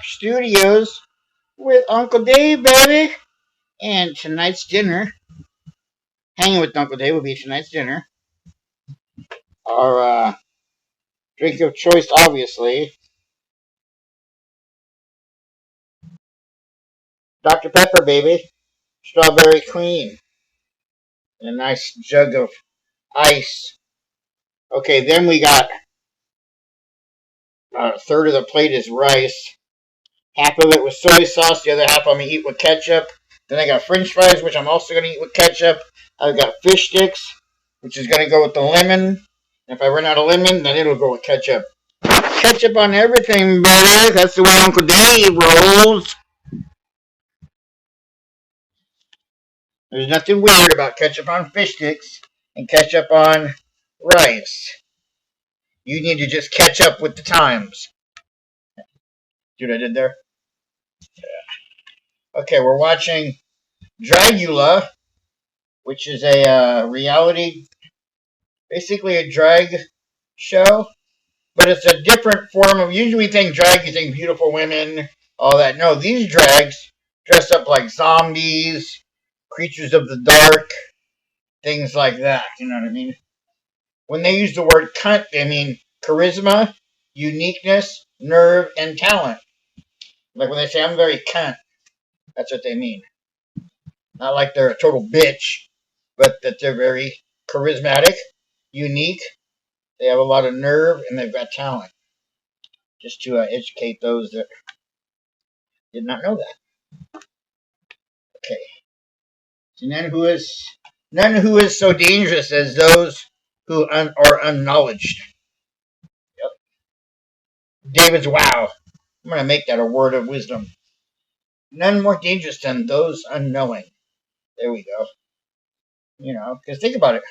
Studios with Uncle Dave, baby. And tonight's dinner, hanging with Uncle Dave, will be tonight's dinner. Our drink of choice, obviously, Dr. Pepper, baby. Strawberry cream. And a nice jug of ice. Okay, then we got a third of the plate is rice. Half of it with soy sauce. The other half I'm going to eat with ketchup. Then I got french fries, which I'm also going to eat with ketchup. I've got fish sticks, which is going to go with the lemon. If I run out of lemon, then it'll go with ketchup. Ketchup on everything, baby. That's the way Uncle Dave rolls. There's nothing weird about ketchup on fish sticks and ketchup on rice. You need to just catch up with the times. See what I did there? Yeah. Okay, we're watching Dragula, which is a reality, basically a drag show, but it's a different form of. Usually, we think drag, you think beautiful women, all that. No, these drags dress up like zombies, creatures of the dark, things like that. You know what I mean? When they use the word cunt, they mean charisma, uniqueness, nerve, and talent. Like when they say, I'm very cunt, that's what they mean. Not like they're a total bitch, but that they're very charismatic, unique, they have a lot of nerve, and they've got talent. Just to educate those that did not know that. Okay. So none who is so dangerous as those who are unknowledged. Yep. David's wow. I'm going to make that a word of wisdom. None more dangerous than those unknowing. There we go. You know, because think about it.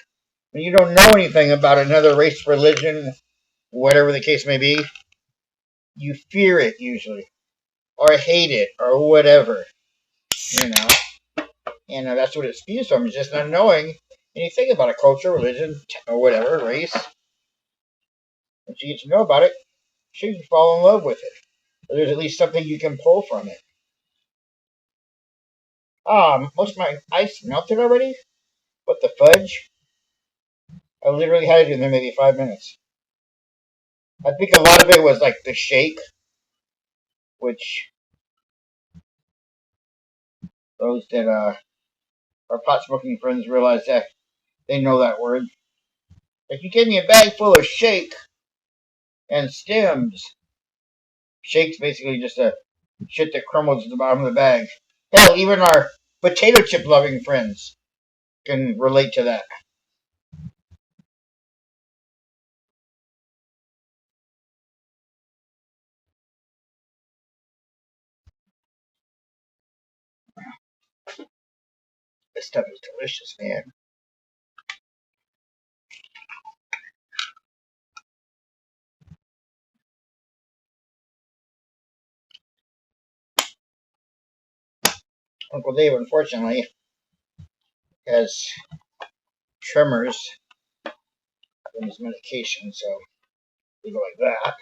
When you don't know anything about another race, religion, whatever the case may be, you fear it usually, or hate it, or whatever. You know, and that's what it spews from. It's just not knowing. And you think about a culture, religion, or whatever race. Once you get to know about it, you can fall in love with it. Or there's at least something you can pull from it. Most of my ice melted already. What the fudge? I literally had it in there maybe 5 minutes. I think a lot of it was like the shake, which those that our pot smoking friends realize that they know that word. Like, you gave me a bag full of shake and stems. Shake's basically just a shit that crumbles at the bottom of the bag. Hell, even our potato chip loving friends can relate to that. This stuff is delicious, man. Uncle Dave, unfortunately, has tremors from his medication, so we go like that.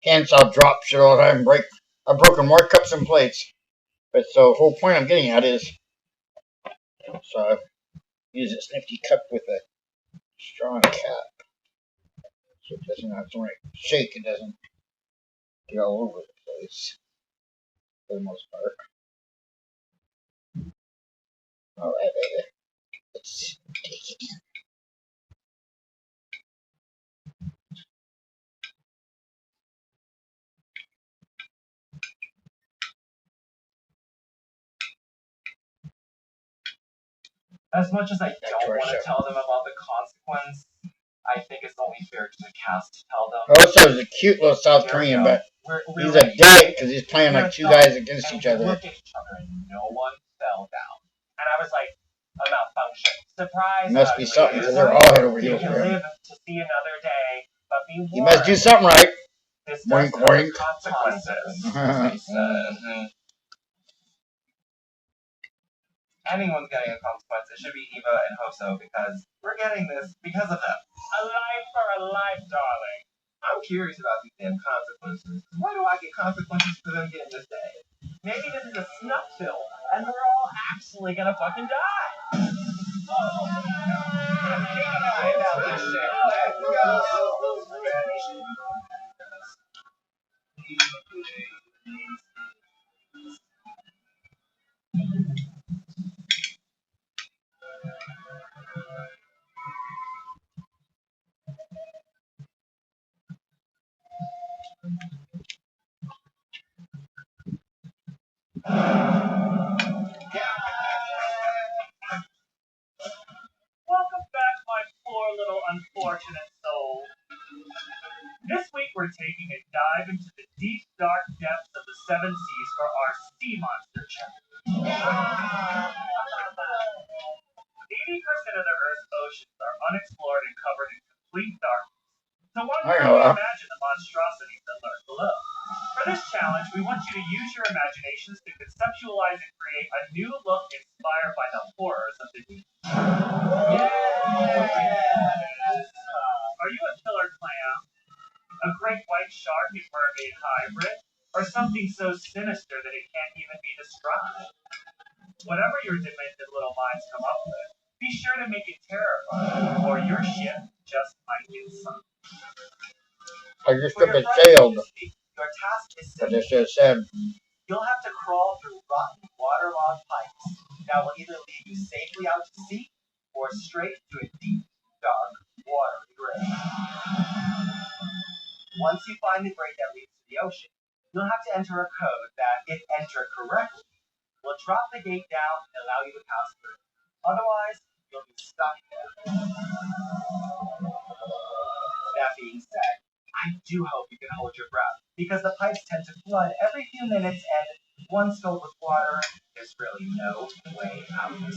Hence, I'll drop shit all the time. I've broken more cups and plates. But so the whole point I'm getting at is, so I use this nifty cup with a strong cap, so it doesn't have to shake. It doesn't get all over the place for the most part. All right, baby. Let's take it in. As much as I don't want to tell them about the consequence, I think it's only fair to the cast to tell them. Also, he's a cute little South Korean, but he's a dick because he's playing like two guys against each other. We looked at each other and no one fell down. And I was like, a malfunction. Surprise! Must be something because they're all head over heels for him. Live to see another day, but be warned. He must do something right. This Boink, boink. Consequences. Anyone's getting a consequence. It should be Eva and Hoso because we're getting this because of them. A life for a life, darling. I'm curious about these damn consequences. Why do I get consequences for them getting this day? Maybe this is a snuff film, and we're all actually gonna fucking die. Find out this shit. Let's go. Welcome back, my poor little unfortunate soul. This week we're taking a dive into the deep, dark depths of the seven seas for our sea monster check. 80% of the Earth's oceans are unexplored and covered in complete darkness. So one can only imagine the monstrosities that lurk below. For this challenge, we want you to use your imaginations to conceptualize and create a new look inspired by the horrors of the deep. Yes! Are you a killer clam? A great white shark and mermaid hybrid? Or something so sinister that it can't even be described? Whatever your demented little minds come up with, be sure to make it terrifying, or your ship just might get sunk. I just took a sailed. Your task is But simple. it just said, You'll have to crawl through rotten, waterlogged pipes that will either lead you safely out to sea or straight to a deep, dark, watery grave. Once you find the grave that leads to the ocean, you'll have to enter a code that, if entered correctly, will drop the gate down and allow you to pass through. Otherwise, you'll be stuck there. That being said, I do hope you can hold your breath, because the pipes tend to flood every few minutes, and once filled with water, there's really no way out. Head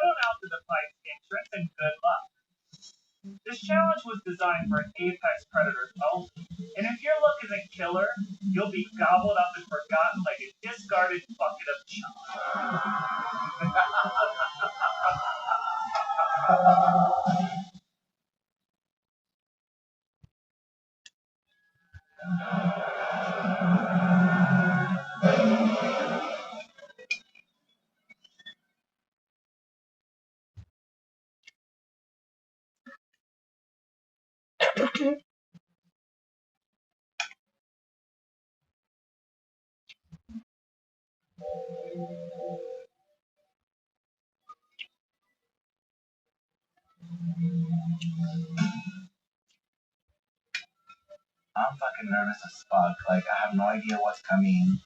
on out to the pipe's entrance and good luck. This challenge was designed for an apex predators only, and if your look isn't killer, you'll be gobbled up and forgotten like a discarded bucket of chunk. I'm fucking nervous as fuck. Like, I have no idea what's coming.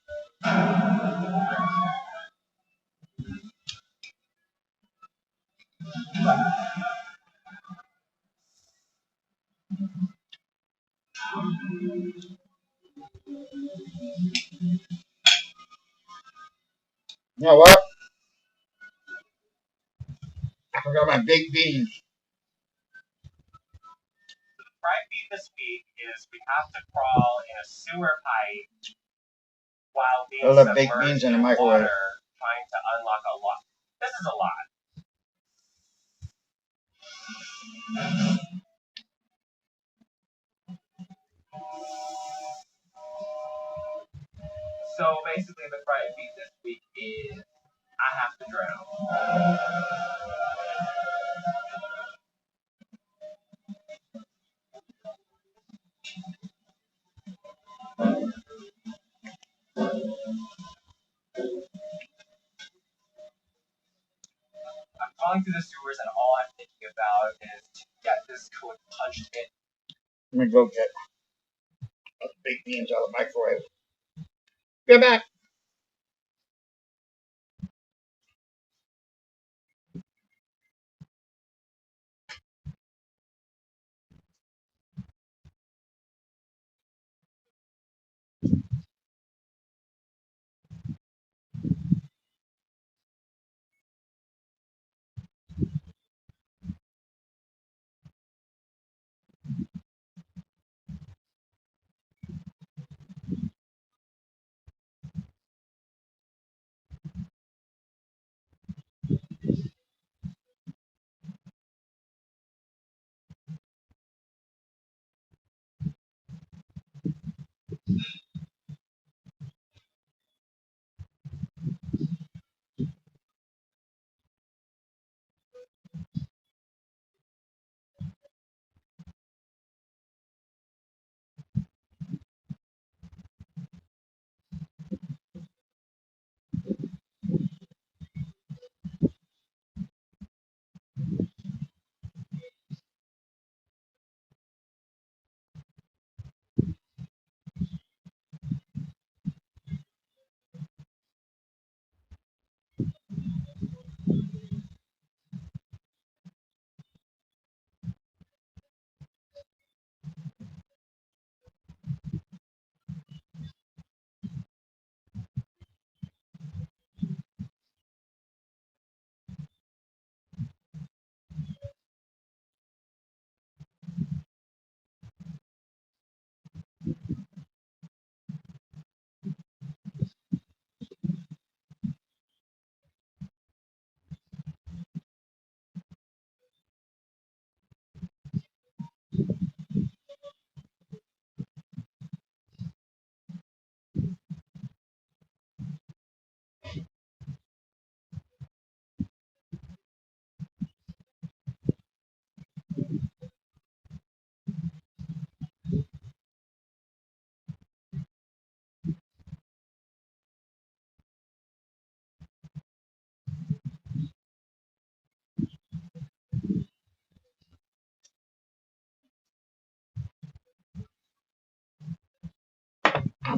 you know what? I forgot my baked beans. Fright beat this week is we have to crawl in a sewer pipe while being I love baked submerged beans in the in microwave. water, trying to unlock a lock. This is a lot. So basically, the fright beat this week is I have to drown. I'm crawling through the sewers, and all I'm thinking about is to get this code punched in. Let me go get those baked beans out of the microwave. Get back.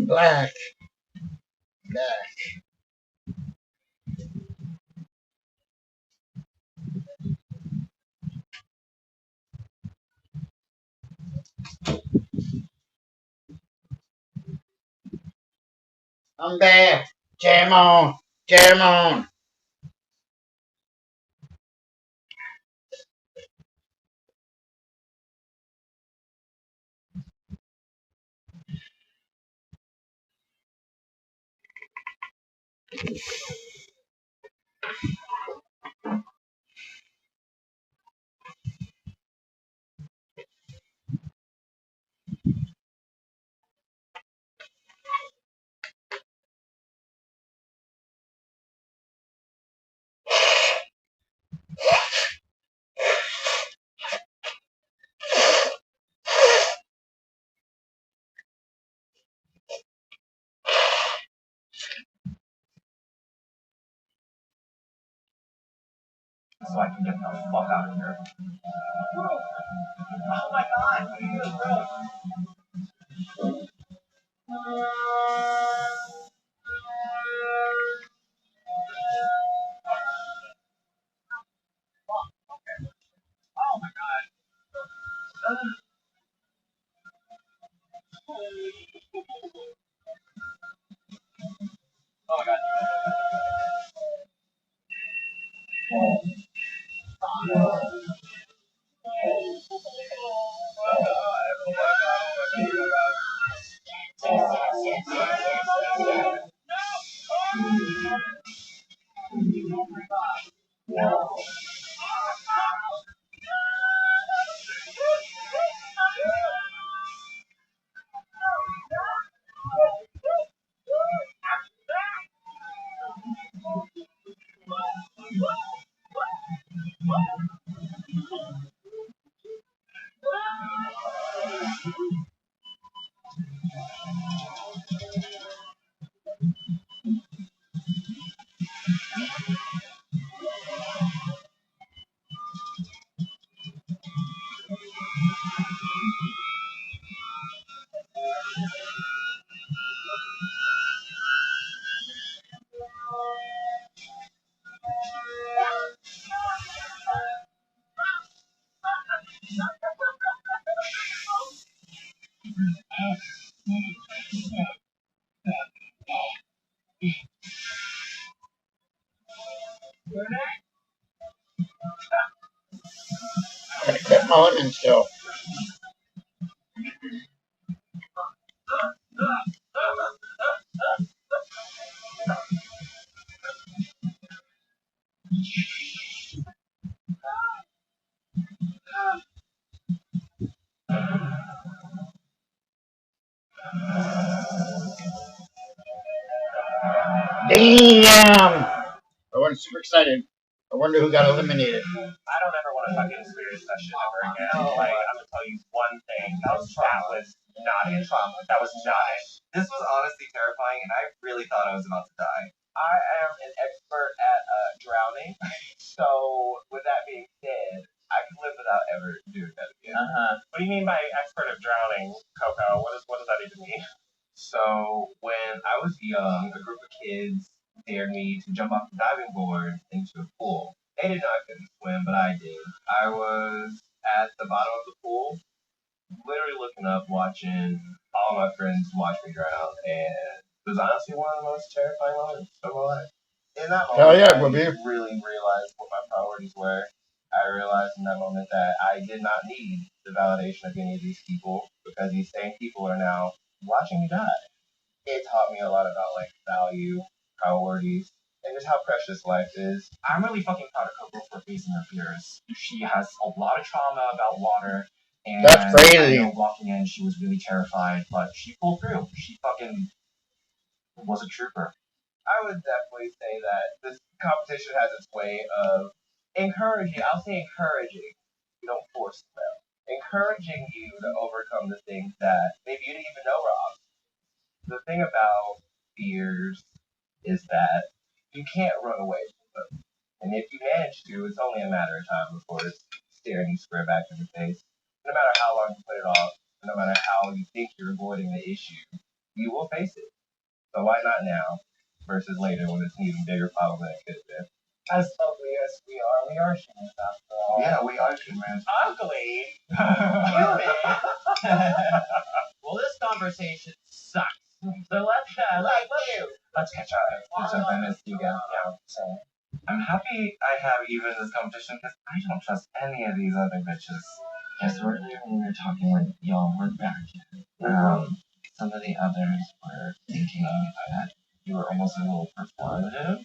Black. Black. I'm back. Jam on. Jam on. So I can get the fuck out of here. Oh my god, what are you doing, bro? Oh my god. Oh my god. Gotta quit moaning still. Damn! I was super excited. I wonder who got eliminated. I don't ever want to fucking experience that shit ever again. Like, I'm gonna tell you one thing. That was not a trauma. That was not it. This was honestly terrifying, and I really thought I was about to die. I am an expert at drowning, so with that being said, I can live without ever doing that again. What do you mean by expert of drowning, Coco? What does that even mean? So when I was young, a group of kids dared me to jump off the diving board into a pool. They didn't know I couldn't swim, but I did. I was at the bottom of the pool, literally looking up, watching all my friends watch me drown, and it was honestly one of the most terrifying moments of my life. In that Hell moment, yeah, I Bobby. really realized what my priorities were. I realized in that moment that I did not need the validation of any of these people because these same people are now watching me die. It taught me a lot about like value, priorities, and just how precious life is. I'm really fucking proud of Coco for facing her fears. She has a lot of trauma about water, and That's crazy. I know walking in, she was really terrified, but she pulled through. She fucking was a trooper. I would definitely say that this competition has its way of encouraging. I'll say encouraging. You don't force them. Encouraging you to overcome the things that maybe you didn't even know were the thing about fears is that you can't run away from them. And if you manage to, it's only a matter of time before it's staring you square back in the face. No matter how long you put it off, no matter how you think you're avoiding the issue, you will face it. So why not now versus later when it's an even bigger problem than it could have been? As ugly as we are humans after all. Yeah, we are humans. Ugly? Human? Well, this conversation sucks. So let's catch up. Catch up and miss you again. Yeah, so I'm happy I have you in this competition because I don't trust any of these other bitches. Yes, earlier when we were talking when y'all weren't back yet, some of the others were thinking that you were almost a little performative.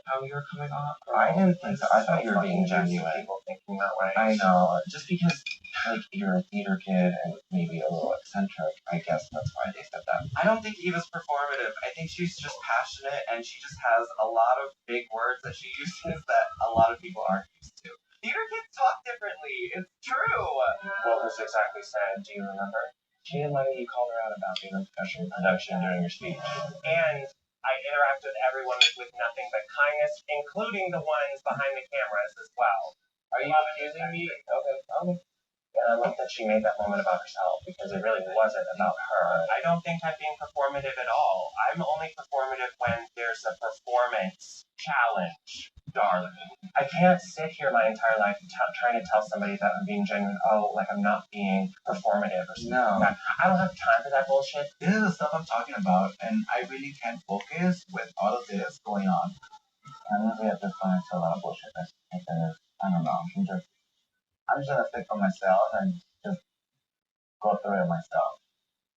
How you were coming off? I didn't think so. I thought you were being genuine. People thinking that way. I know. Just because, like, you're a theater kid and maybe a little eccentric, I guess that's why they said that. I don't think Eva's performative. I think she's just passionate and she just has a lot of big words that she uses that a lot of people aren't used to. Theater kids talk differently. It's true. What was exactly said? Do you remember? She and Lenny, you called her out about being unprofessional production during your speech. And I interact with everyone with nothing but kindness, including the ones behind the cameras as well. Are you accusing me? Okay. And I love that she made that moment about herself because it really wasn't about her. I don't think I'm being performative at all. I'm only performative when there's a performance challenge, darling. I can't sit here my entire life trying to tell somebody that I'm being genuine. Oh, like I'm not being performative or something. No. Like that. I don't have time for that bullshit. This is the stuff I'm talking about, and I really can't focus with all of this going on. I think at this point it's a lot of bullshit. I don't know. I'm just gonna stick for myself and just go through it myself.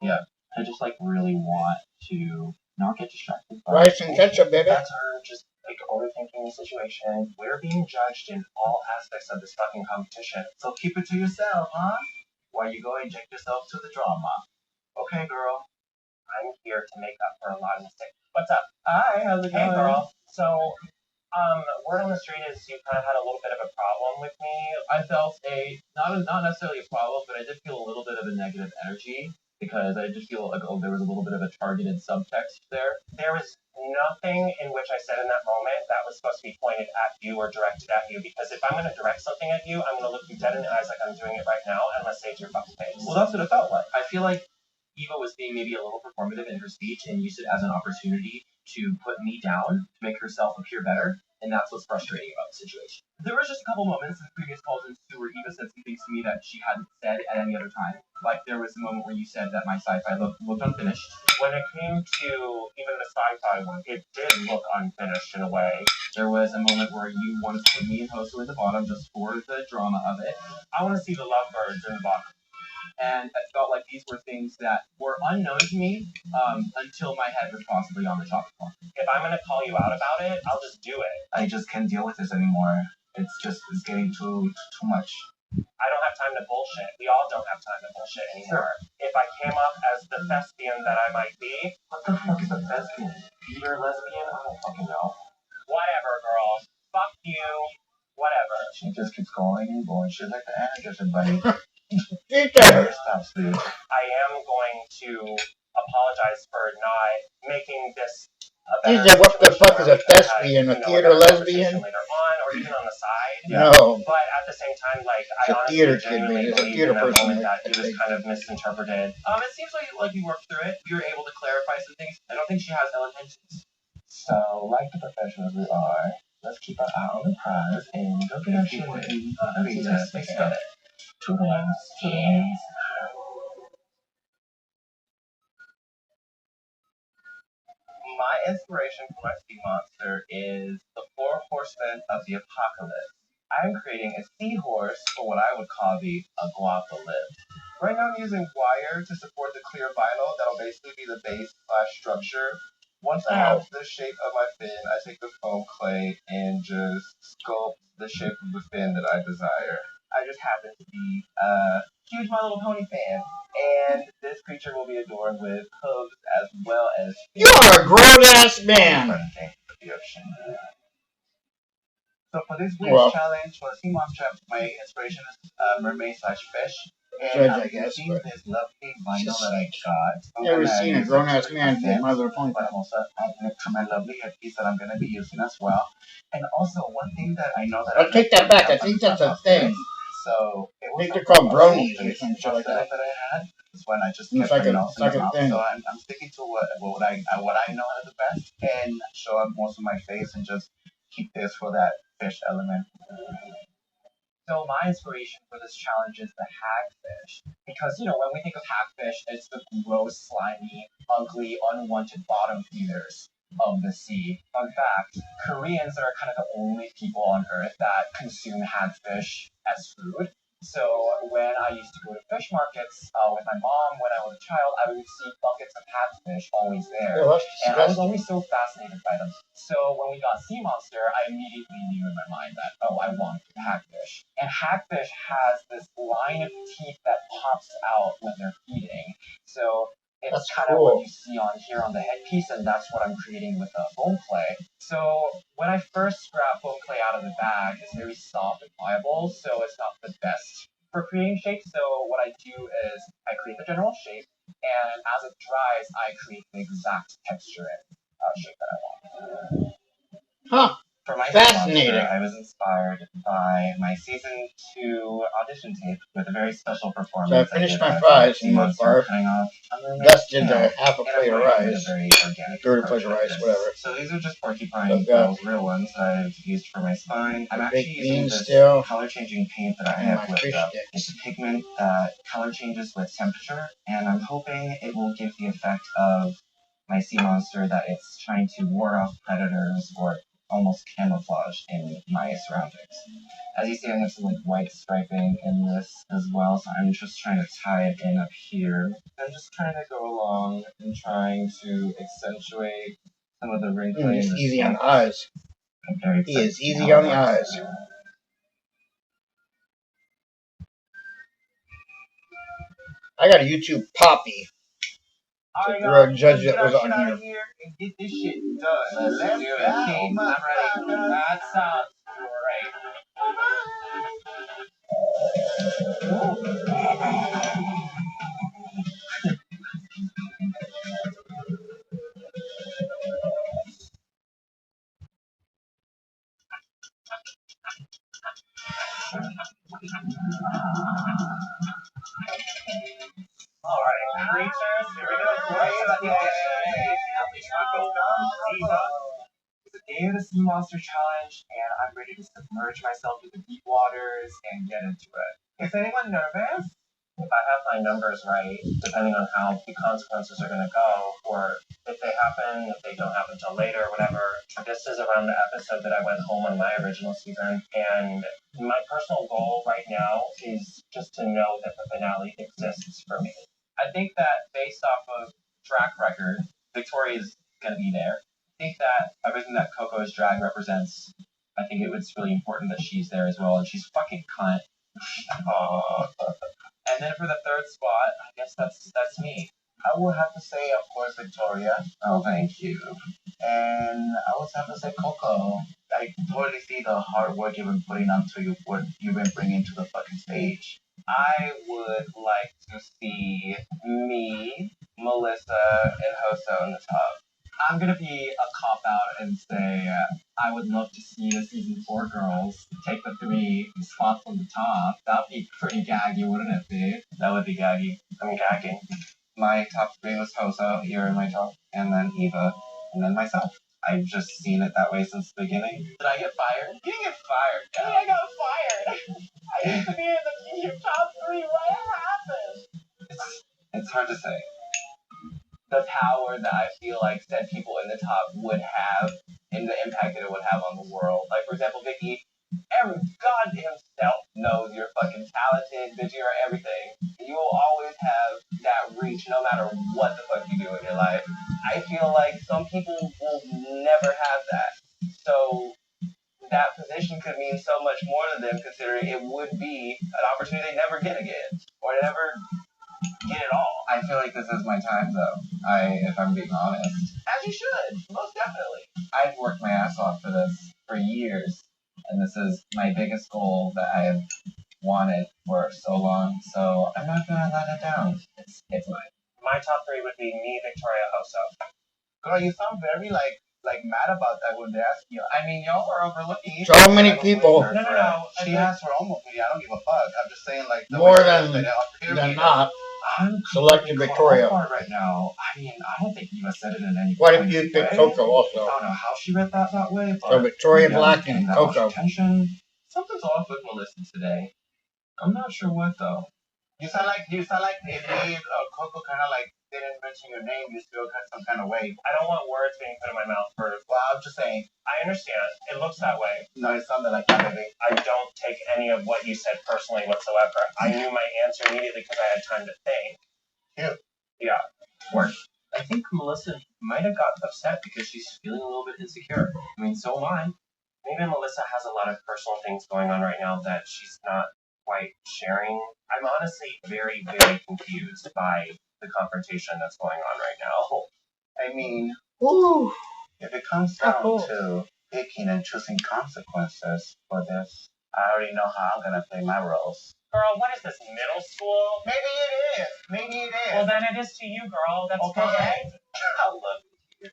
Yeah. I just like really want to not get distracted. Rice and ketchup, baby. That's her just like overthinking the situation. We're being judged in all aspects of this fucking competition. So keep it to yourself, huh? While you go inject yourself to the drama. Okay, girl. I'm here to make up for a lot of mistakes. What's up? Hi, how's it going? Hey, girl. So, word on the street is you kind of had a little bit of a problem with me. I felt not necessarily a problem, but I did feel a little bit of a negative energy because I did feel like there was a little bit of a targeted subtext there. There was nothing in which I said in that moment that was supposed to be pointed at you or directed at you because if I'm going to direct something at you, I'm going to look you dead in the eyes like I'm doing it right now and I'm going to say it to your fucking face. Well, that's what it felt like. I feel like Eva was being maybe a little performative in her speech and used it as an opportunity to put me down, to make herself appear better, and that's what's frustrating about the situation. There was just a couple moments in previous calls in Stu where Eva said some things to me that she hadn't said at any other time. Like there was a moment where you said that my sci-fi looked unfinished. When it came to even the sci-fi one, it did look unfinished in a way. There was a moment where you wanted to put me and Hoso at the bottom just for the drama of it. I want to see the lovebirds in the bottom. And I felt like these were things that were unknown to me until my head was possibly on the chopping block. If I'm going to call you out about it, I'll just do it. I just can't deal with this anymore. It's getting too much. I don't have time to bullshit. We all don't have time to bullshit anymore. Sure. If I came up as the thespian that I might be... What the fuck is a thespian? You're a lesbian? I don't fucking know. Whatever, girl. Fuck you. Whatever. She just keeps going and going. She's like the anarchist, buddy. Stop, dude. I am going to apologize for not making this a better Jesus, what the fuck is a thespian? A theater lesbian? Later on, or even on the side. No. But at the same time, like, I honestly genuinely believe in that moment that it was kind of misinterpreted. It seems like you worked through it. You were able to clarify some things. I don't think she has ill intentions. So, like the professionals we are, let's keep our eye on the prize and go get our shit. Let's get it. Toodles. My inspiration for my sea monster is the four horsemen of the apocalypse. I'm creating a seahorse for what I would call the aguapolypse. Right now I'm using wire to support the clear vinyl that'll basically be the base / structure. Once I have the shape of my fin, I take the foam clay and just sculpt the shape of the fin that I desire. I just happen to be a huge My Little Pony fan, and this creature will be adorned with hooves as well as... You are a grown-ass man! So for this week's challenge, for the sea monster, my inspiration is mermaid / fish. And I guess, seen this lovely vinyl that I got. Never seen a grown-ass man fit My Little Pony. But I'm also adding it to my lovely headpiece that I'm going to be using as well. And also, one thing that I know that... I'll take that back. I think that's a thing. So, I think they're called bronies or some shit like that. That's why point, I just It's kept like my a nose in the second mouth. thing. So I'm sticking to what I know how to do best, and show up most of my face and just keep this for that fish element. So my inspiration for this challenge is the hagfish. Because, when we think of hagfish, it's the gross, slimy, ugly, unwanted bottom feeders of the sea. Fun fact, Koreans are kind of the only people on earth that consume hagfish as food. So when I used to go to fish markets with my mom when I was a child, I would see buckets of hagfish always there. Oh, that's And I was disgusting. always so fascinated by them. So when we got sea monster, I immediately knew in my mind that, oh, I want hagfish. And hagfish has this line of teeth that pops out when they're feeding. So it's That's kind of cool. what you see on here on the headpiece, and that's what I'm creating with the foam clay. So when I first scrap foam clay out of the bag, it's very soft and pliable, so it's not the best for creating shapes. So what I do is I create the general shape, and as it dries, I create the exact texture and shape that I want. Huh. For my Fascinating. monster, I was inspired by my season 2 audition tape with a very special performance. So I finished my fries in the bar. Dusted half a plate of rice. Third a plate of rice, whatever. So these are just porcupine quills, real ones that I've used for my spine. I'm actually using this color changing paint that I have whipped up. It's a pigment that color changes with temperature, and I'm hoping it will give the effect of my sea monster that it's trying to ward off predators or almost camouflage in my surroundings. As you see, I have some white striping in this as well, so I'm just trying to tie it in up here. I'm just trying to go along and trying to accentuate some of the wrinkling. He's easy on the eyes. He is easy on the eyes. I got a YouTube Poppy. So you're a judge that was on here. And get this shit done. Let's do it. I'm ready. That sounds great. Alright, creatures, here we go. It's the day of the Sea Monster Challenge, and I'm ready to submerge myself into the deep waters and get into it. Is anyone nervous? If I have my numbers right, depending on how the consequences are going to go, or if they happen, if they don't happen until later, whatever. This is around the episode that I went home on my original season, and my personal goal right now is just to know that the finale exists for me. I think that based off of track record, Victoria's going to be there. I think that everything that Coco's drag represents, I think it's really important that she's there as well, and she's fucking cunt. Aww. And then for the third spot, I guess that's me. I would have to say, of course, Victoria. Oh, thank you. And I would have to say Coco. I totally see the hard work you've been putting onto what you've been bringing to the fucking stage. I would like to see me, Melissa, and Hoso in the top. I'm gonna be a cop out and say I would love to see the season 4 girls take the 3 spots on the top. That'd be pretty gaggy, wouldn't it be? That would be gaggy. I'm gagging. My top 3 was Hoso, you're in my top, and then Eva, and then myself. I've just seen it that way since the beginning. Did I get fired? You didn't get fired. Yeah, I got fired. I used to be in your top 3. What happened? It's hard to say. The power that I feel like said people in the top would have and the impact that it would have on the world. Like, for example, Vicky, every goddamn self knows you're fucking talented, bitch, you're everything. You will always have that reach no matter what the fuck you do in your life. I feel like some people will never have that. So that position could mean so much more to them considering it would be an opportunity they never get again. Or never get it all. I feel like this is my time, though. If I'm being honest. As you should, most definitely. I've worked my ass off for this for years, and this is my biggest goal that I have wanted for so long. So I'm not gonna let it down. It's mine. My top 3 would be me, Victoria, Hoso. Girl, you sound very mad about that when they ask you. I mean, y'all are overlooking each So many people. No. She asked for almost me. I don't give a fuck. I'm just saying, like, more than not. I'm selected Victoria. Right now. I mean, I don't think Eva said it in any. What if you pick Coco also? I don't know how she read that way. But so Victoria, Black, and Coco. Something's off with Melissa today. I'm not sure what though. You sound like if me Coco kind of like didn't mention your name, you still got some kind of way. I don't want words being put in my mouth first. Well, I'm just saying. I understand. It looks that way. No, it sounded like that, baby. I don't take any of what you said personally whatsoever. I knew my answer immediately because I had time to think. Yeah. Work. I think Melissa might have got upset because she's feeling a little bit insecure. I mean, so am I. Maybe Melissa has a lot of personal things going on right now that she's not quite sharing. I'm honestly very, very confused by the confrontation that's going on right now. I mean, Ooh. If it comes down to picking and choosing consequences for this, I already know how I'm gonna play my roles. Girl, what is this, middle school? Maybe it is. Well, then it is to you, girl. That's okay. fine. I love you.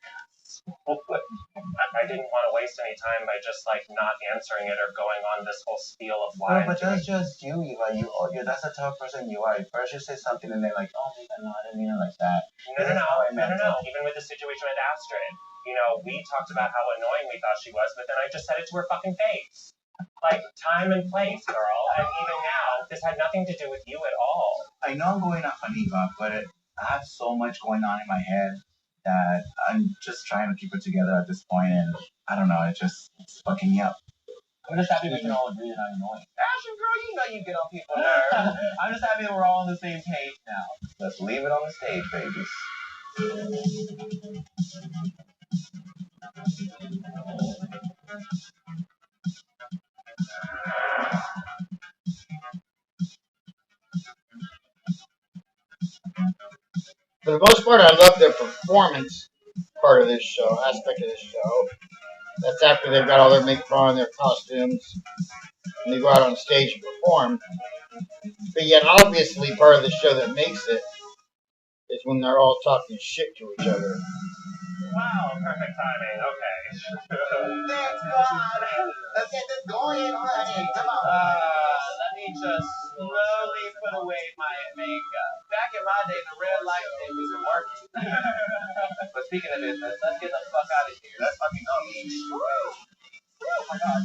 I didn't want to waste any time by just like not answering it or going on this whole spiel of why. No, but that's just you, Eva. That's a tough person you are. First you say something and then like, oh, no, I didn't mean it like that. No. Even with the situation with Astrid, you know, we talked about how annoying we thought she was, but then I just said it to her fucking face. Like, time and place, girl. And even now, this had nothing to do with you at all. I know I'm going off on Eva, but I have so much going on in my head that I'm just trying to keep it together at this point, and I don't know, it's fucking me up. I'm just happy we can all agree that I'm annoying. Ashley, girl, you know you get on people's nerves. I'm just happy that we're all on the same page now. Let's leave it on the stage, babies. For the most part, I love the performance part of this show, aspect of this show. That's after they've got all their makeup on, their costumes, and they go out on stage and perform. But yet, obviously, part of the show that makes it is when they're all talking shit to each other. Wow, perfect timing. Okay. Thanks, God. Let's get this going already. Come on. Let me just slowly put away my makeup. Back in my day, the red light thing wasn't working. But speaking of business, let's get the fuck out of here. Let's fucking go. Oh my God.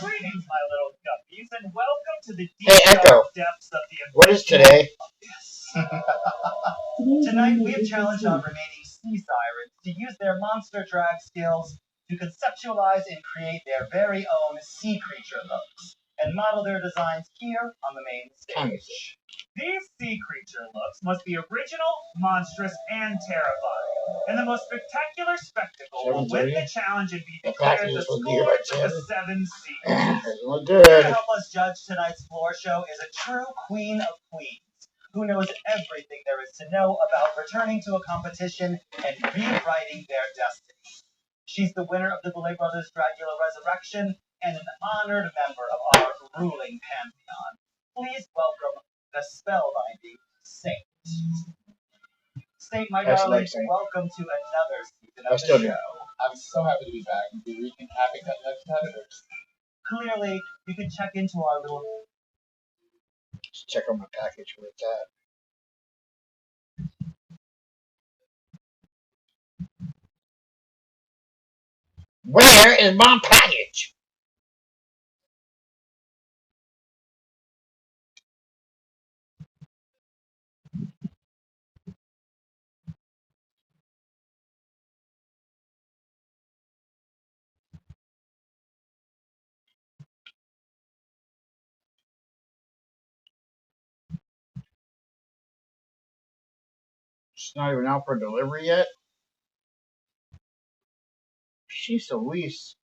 Greetings, my little guppies, and welcome to the Hey, Echo. depths of the What is today? Tonight, we have challenged our remaining sea sirens to use their monster drag skills to conceptualize and create their very own sea creature looks and model their designs here on the main stage. These sea creature looks must be original, monstrous, and terrifying. And the most spectacular spectacle will win the challenge and be declared the scourge of the seven seas. Good. Here to help us judge tonight's floor show is a true queen of queens who knows everything there is to know about returning to a competition and rewriting their destiny. She's the winner of the Belay Brothers Dracula Resurrection and an honored member of our ruling pantheon. Please welcome the spellbinding Saint. Saint, my darling, welcome to another season of the show. I'm so happy to be back and be wreaking havoc on your competitors. Clearly, you can check into our little... Just check on my package where it's at. Where is my package? It's not even out for delivery yet. She's Elise.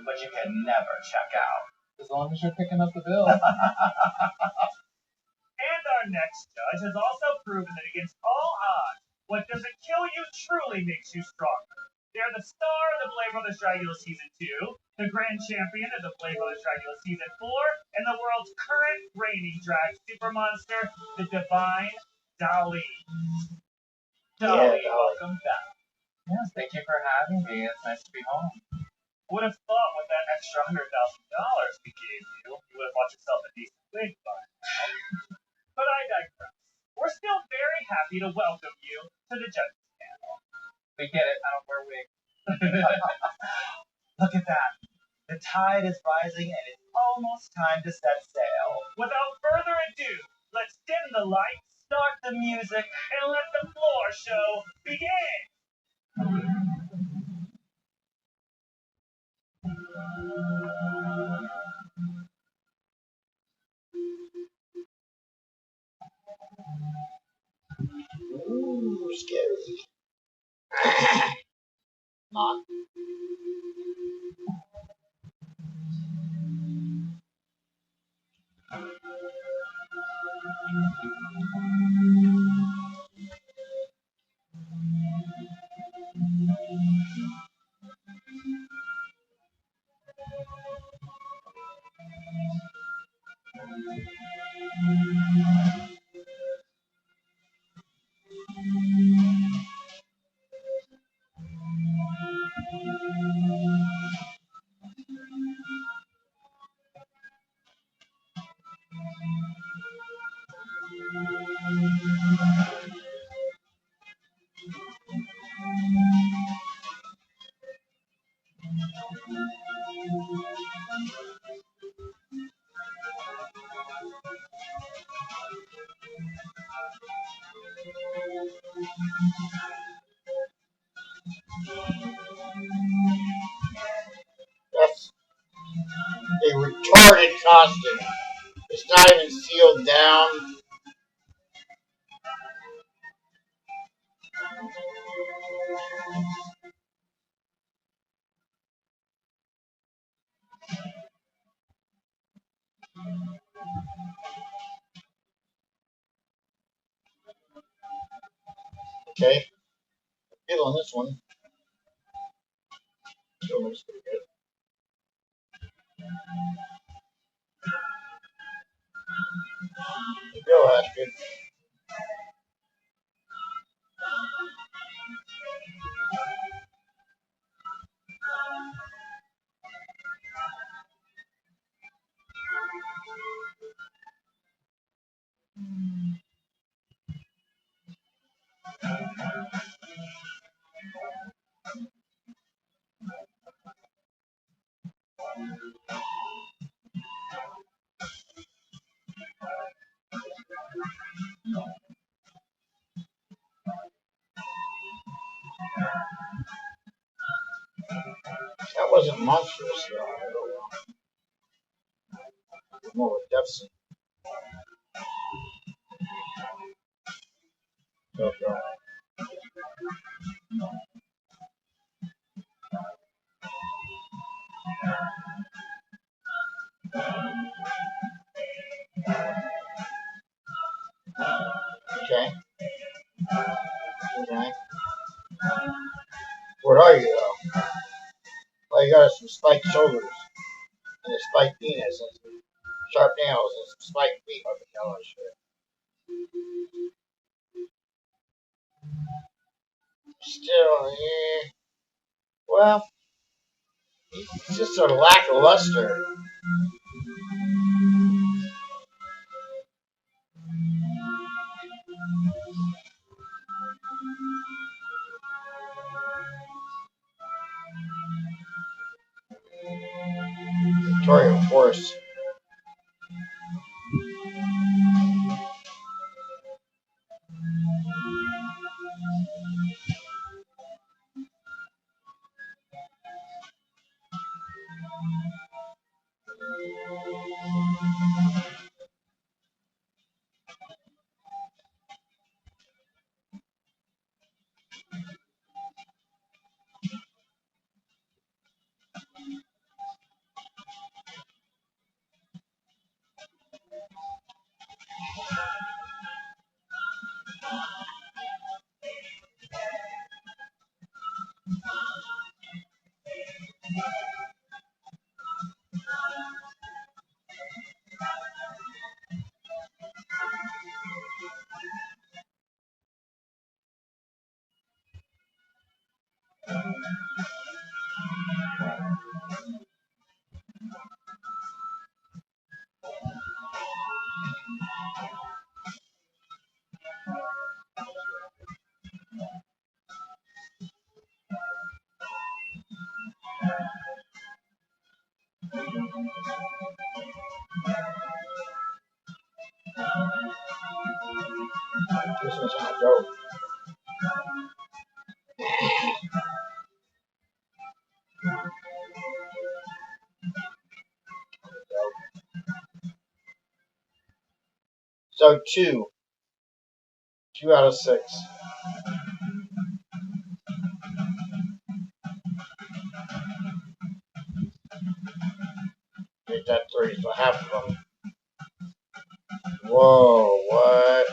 But you can never check out. As long as you're picking up the bill. And our next judge has also proven that against all odds, what doesn't kill you truly makes you stronger. They're the star of the Blade Brothers Dragula Season 2, the grand champion of the Blade Brothers Dragula Season 4, and the world's current reigning drag super monster, the Divine Dolly. Dolly, welcome back. Yes, thank you for having me. It's nice to be home. Would have thought with that extra $100,000 we gave you, you would have bought yourself a decent wig by now. But I digress. We're still very happy to welcome you to the judges panel. We get it. I don't wear wigs. Look at that. The tide is rising and it's almost time to set sail. Without further ado, let's dim the lights, start the music, and let the floor show begin. Ooh, scary. Not. That's a retarded costume. It's not even sealed down. Okay. Feel on this one. Still looks pretty good. Go, Astrid. That wasn't monstrous, though. More of a deficit. Okay. Okay. Okay. What are you, though? Well, you got some spiked shoulders, and a spiked penis, and some sharp nails, and some spiked feet. What the hell is shit? Still, yeah. Well, it's just sort of lackluster. Victoria Force. This one's not dope. So 2 out of 6. Get that 3, so half of them. Whoa, what?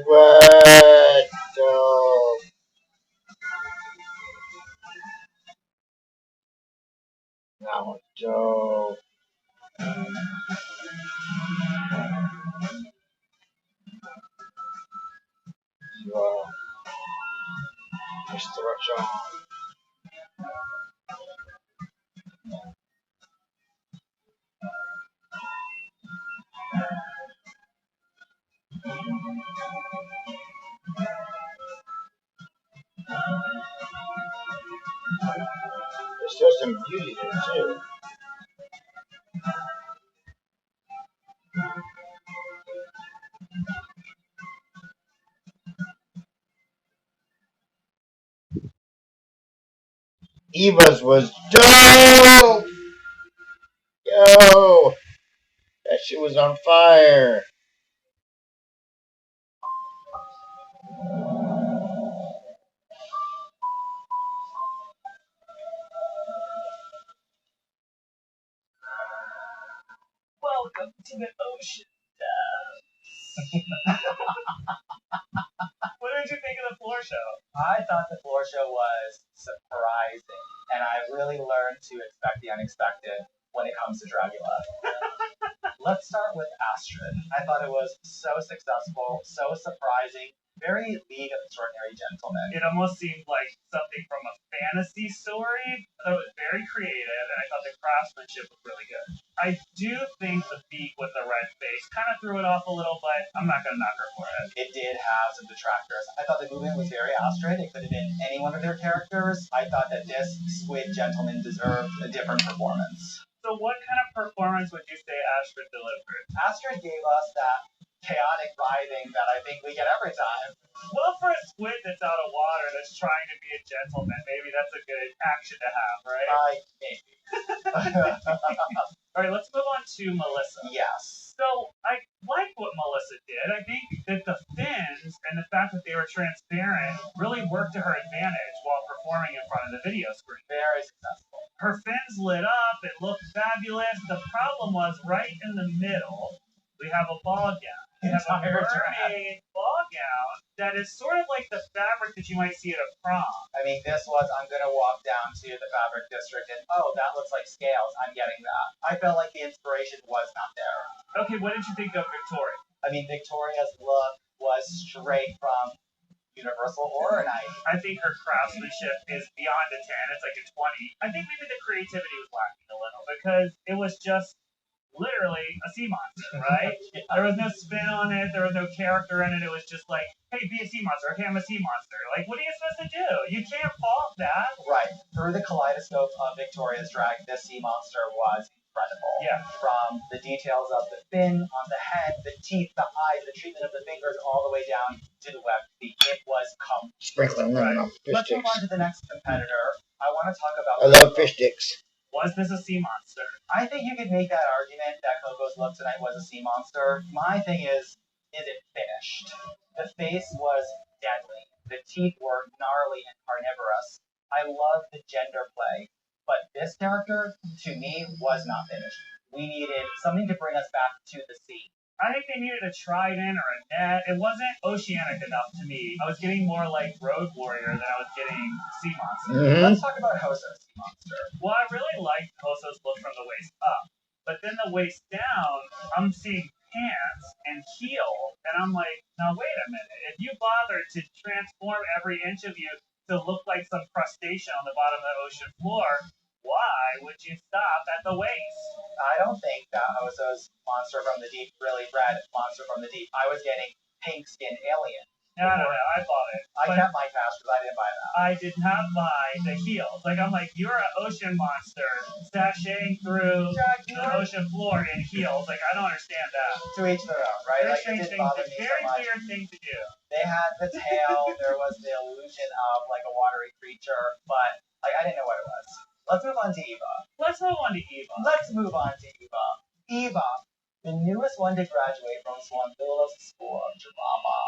What? Dope. That one's dope. Wow. Nice throw shot. There's still some beauty there, too. Eva's was dope! Yo! That shit was on fire. Welcome to the ocean, What did you think of the floor show? I thought the floor show was surprising, and I really learned to expect the unexpected when it comes to Dracula. Let's start with Astrid. I thought it was so successful, so surprising, very League of Extraordinary Gentlemen. It almost seemed like something from a fantasy story. I thought it was very creative, and I thought the craftsmanship was really good. I do think the beak with the red face kind of threw it off a little, but I'm not going to knock her for it. It did have some detractors. I thought the movement was very Astrid. It could have been any one of their characters. I thought that this Squid Gentleman deserved a different performance. So what kind of performance would you say Astrid delivered? Astrid gave us that chaotic writhing that I think we get every time. Well, for a squid that's out of water that's trying to be a gentleman, maybe that's a good action to have, right? Maybe. All right, let's move on to Melissa. Yes. So I like what Melissa did. I think that the fins and the fact that they were transparent really worked to her advantage while performing in front of the video screen. Very successful. Her fins lit up. It looked fabulous. The problem was right in the middle, we have a ball gap. You have a mermaid ball gown that is sort of like the fabric that you might see at a prom. I mean, this was, I'm going to walk down to the fabric district and, oh, that looks like scales. I'm getting that. I felt like the inspiration was not there. Okay, what did you think of Victoria? I mean, Victoria's look was straight from Universal Horror Night. I think her craftsmanship is beyond a 10. It's like a 20. I think maybe the creativity was lacking a little because it was just literally a sea monster, right? Yeah. There was no spin on it. There was no character in it. It was just like, hey, be a sea monster. Okay, I'm a sea monster. Like, what are you supposed to do? You can't fault that. Right. Through the kaleidoscope of Victoria's drag, this sea monster was incredible. Yeah. From the details of the fin on the head, the teeth, the eyes, the treatment of the fingers, all the way down to the web feet. It was complete. Sprinkling lemon on fish Let's move sticks. on to the next competitor. I want to talk about... I love fish sticks. Was this a sea monster? I think you could make that argument that Coco's look tonight was a sea monster. My thing is it finished? The face was deadly. The teeth were gnarly and carnivorous. I love the gender play, but this character, to me, was not finished. We needed something to bring us back to the sea. I think they needed a trident or a net. It wasn't oceanic enough to me. I was getting more like Road Warrior than I was getting Sea Monster. Mm-hmm. Let's talk about Hoso's sea monster. Well, I really liked Hoso's look from the waist up. But then the waist down, I'm seeing pants and heels. And I'm like, now wait a minute. If you bothered to transform every inch of you to look like some crustacean on the bottom of the ocean floor, why would you stop at the waist? I don't think that Hoso's Monster from the Deep really read Monster from the Deep. I was getting pink skin alien. No, I bought it. I kept my cash because I didn't buy that. I did not buy the heels. Like, I'm like, you're an ocean monster sashaying through the ocean floor in heels. Like, I don't understand that. To each their own, right? Very Like, it strange didn't thing, bother me so very much. weird thing to do. They had the tail, there was the illusion of like a watery creature, but like I didn't know what it was. Let's move on to Eva. Let's move on to Eva. Let's move on to Eva. Eva, the newest one to graduate from Swanvilla's School of Drama.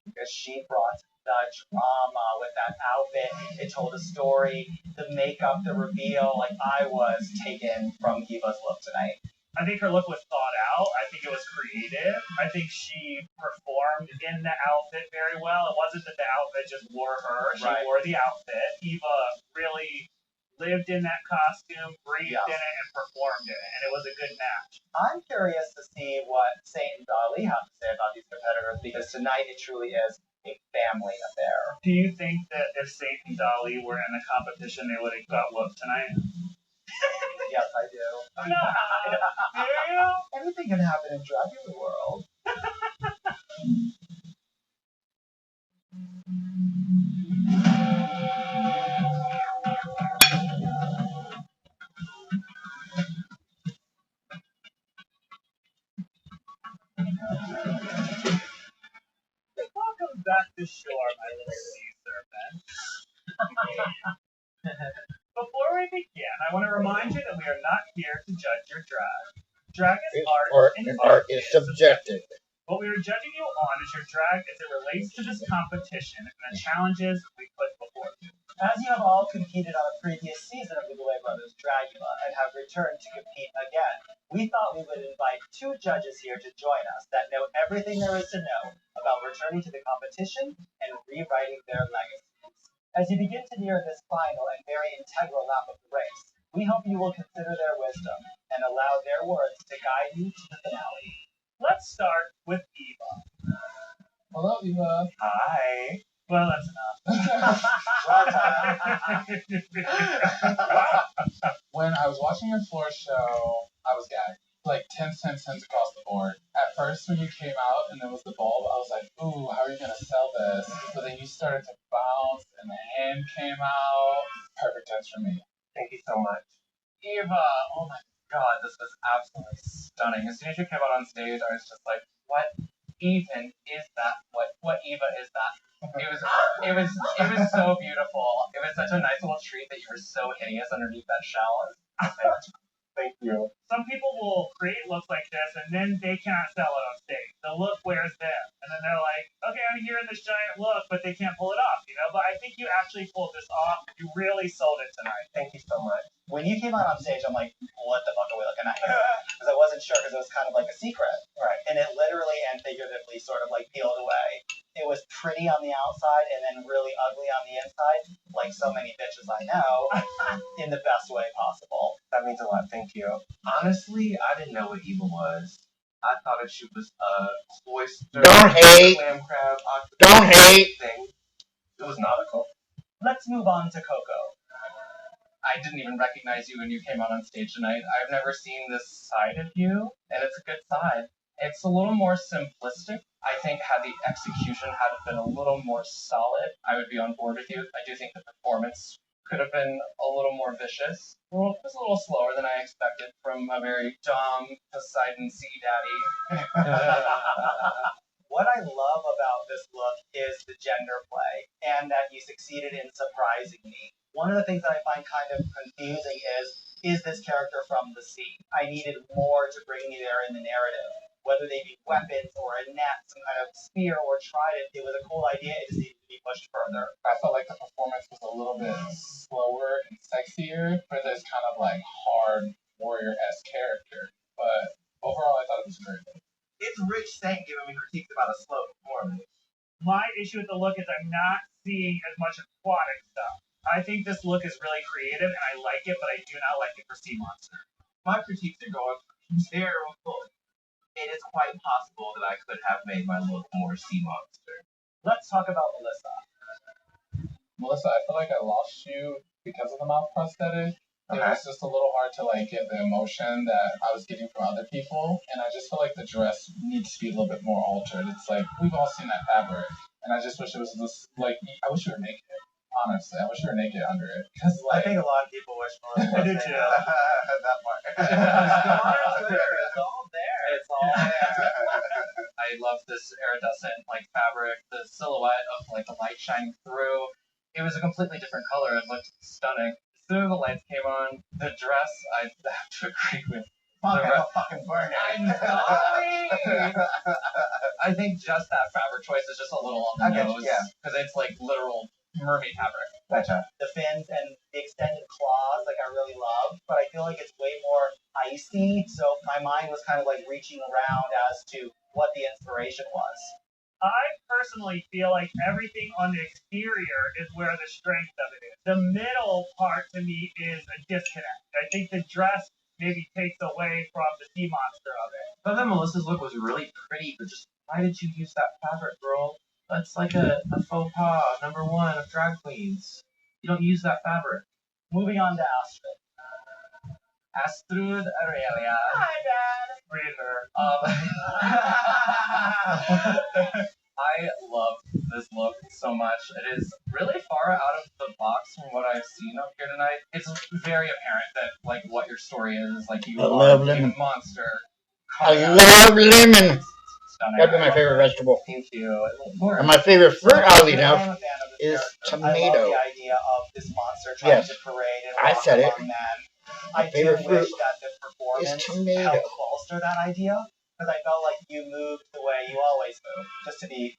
Because she brought the drama with that outfit. It told a story, the makeup, the reveal. Like, I was taken from Eva's look tonight. I think her look was thought out. I think it was creative. I think she performed in the outfit very well. It wasn't that the outfit just wore her. She wore the outfit. Eva really lived in that costume, breathed in it, and performed in it. And it was a good match. I'm curious to see what Saint and Dali have to say about these competitors, because tonight it truly is a family affair. Do you think that if Saint and Dali were in the competition, they would have got whooped tonight? Yes, I do. No. Do you? Anything can happen in Dracula world. Welcome back to shore, my little sea serpent. Before we begin, I want to remind you that we are not here to judge your drag. Drag is art, and art is subjective. What we are judging you on is your drag as it relates to this competition and the challenges we put before you. As you have all competed on a previous season of the Boulet Brothers Dragula and have returned to compete again, we thought we would invite two judges here to join us that know everything there is to know about returning to the competition and rewriting their legacies. As you begin to near this final and very integral lap of the race, we hope you will consider their wisdom and allow their words to guide you to the finale. Let's start with Eva. Hello, Eva. Hi. Well, that's enough. When I was watching your floor show, I was gagged. Like 10, 10, 10 across the board. At first, when you came out and there was the bulb, I was like, ooh, how are you going to sell this? But then you started to bounce and the hand came out. Perfect test for me. Thank you so much. Eva, oh my god, this was absolutely stunning. As soon as you came out on stage, I was just like, what even is that? What Eva is that? It was so beautiful. It was such a nice little treat that you were so hideous underneath that shell. Thank you. Some people will create looks like this and then they cannot sell it on stage. The look wears them. And then they're like, okay, I'm here in this giant look, but they can't pull it off, you know? But I think you actually pulled this off. You really sold it tonight. Thank you so much. When you came out on stage, I'm like, what the fuck are we looking at here? Because I wasn't sure, because it was kind of like a secret. Right. And it literally and figuratively pretty on the outside and then really ugly on the inside, like so many bitches I know, in the best way possible. That means a lot. Thank you. Honestly, I didn't know what evil was. I thought that she was a oyster, Don't hate. clam crab, octopus. Don't hate. Thing. It was nautical. Let's move on to Coco. I didn't even recognize you when you came out on stage tonight. I've never seen this side of you, and it's a good side. It's a little more simplistic. I think had the execution had been a little more solid, I would be on board with you. I do think the performance could have been a little more vicious. Well, it was a little slower than I expected from a very Dom Poseidon Sea Daddy. What I love about this look is the gender play, and that you succeeded in surprising me. One of the things that I find kind of confusing is this character from the sea? I needed more to bring me there in the narrative. Whether they be weapons or a net, some kind of spear or trident, it was a cool idea, it just needed to be pushed further. I felt like the performance was a little bit slower and sexier for this kind of like hard warrior-esque character. But overall, I thought it was great. It's rich saying giving me critiques about a slow performance. My issue with the look is I'm not seeing as much aquatic stuff. I think this look is really creative and I like it, but I do not like it for Sea Monster. My critiques are going from zero to full. It is quite possible that I could have made my look more sea monster. Let's talk about Melissa. Melissa, I feel like I lost you because of the mouth prosthetic. It was just a little hard to like get the emotion that I was getting from other people, and I just feel like the dress needs to be a little bit more altered. It's like we've all seen that fabric, and I just wish it was this like I wish you were naked. Honestly, I wish you were naked under it. Cause I like, think a lot of people wish Melissa was naked. That part. It's all there. It's all there. I love this iridescent like fabric, the silhouette of like the light shining through. It was a completely different color. It looked stunning. As soon as the lights came on, the dress, I have to agree with. Fuck, I'm a fucking burner. I'm dying. I think just that fabric choice is just a little on the nose. Because it's like literal mermaid fabric. Gotcha. The fins and the extended claws, like I really love, but I feel like it's way more icy, so my mind was kind of like reaching around as to what the inspiration was. I personally feel like everything on the exterior is where the strength of it is. The middle part to me is a disconnect. I think the dress maybe takes away from the sea monster of it. I thought that Melissa's look was really pretty, but just why did you use that fabric, girl? That's like a faux pas, number one of drag queens. You don't use that fabric. Moving on to Astrid. Astrud Aurelia. Hi, Dad. I love this look so much. It is really far out of the box from what I've seen up here tonight. It's very apparent that like what your story is. Like you love are a lemon. monster. I love lemon. Stunning. That'd be my favorite vegetable. Thank you. And my favorite fruit, oddly I'm enough, a fan of this is character. I tomato. love the idea of this monster trying Yes. to parade and I walk said it. among men. I do favorite wish fruit that the performance is tomato. helped bolster that idea, because I felt like you moved the way you always move, just to be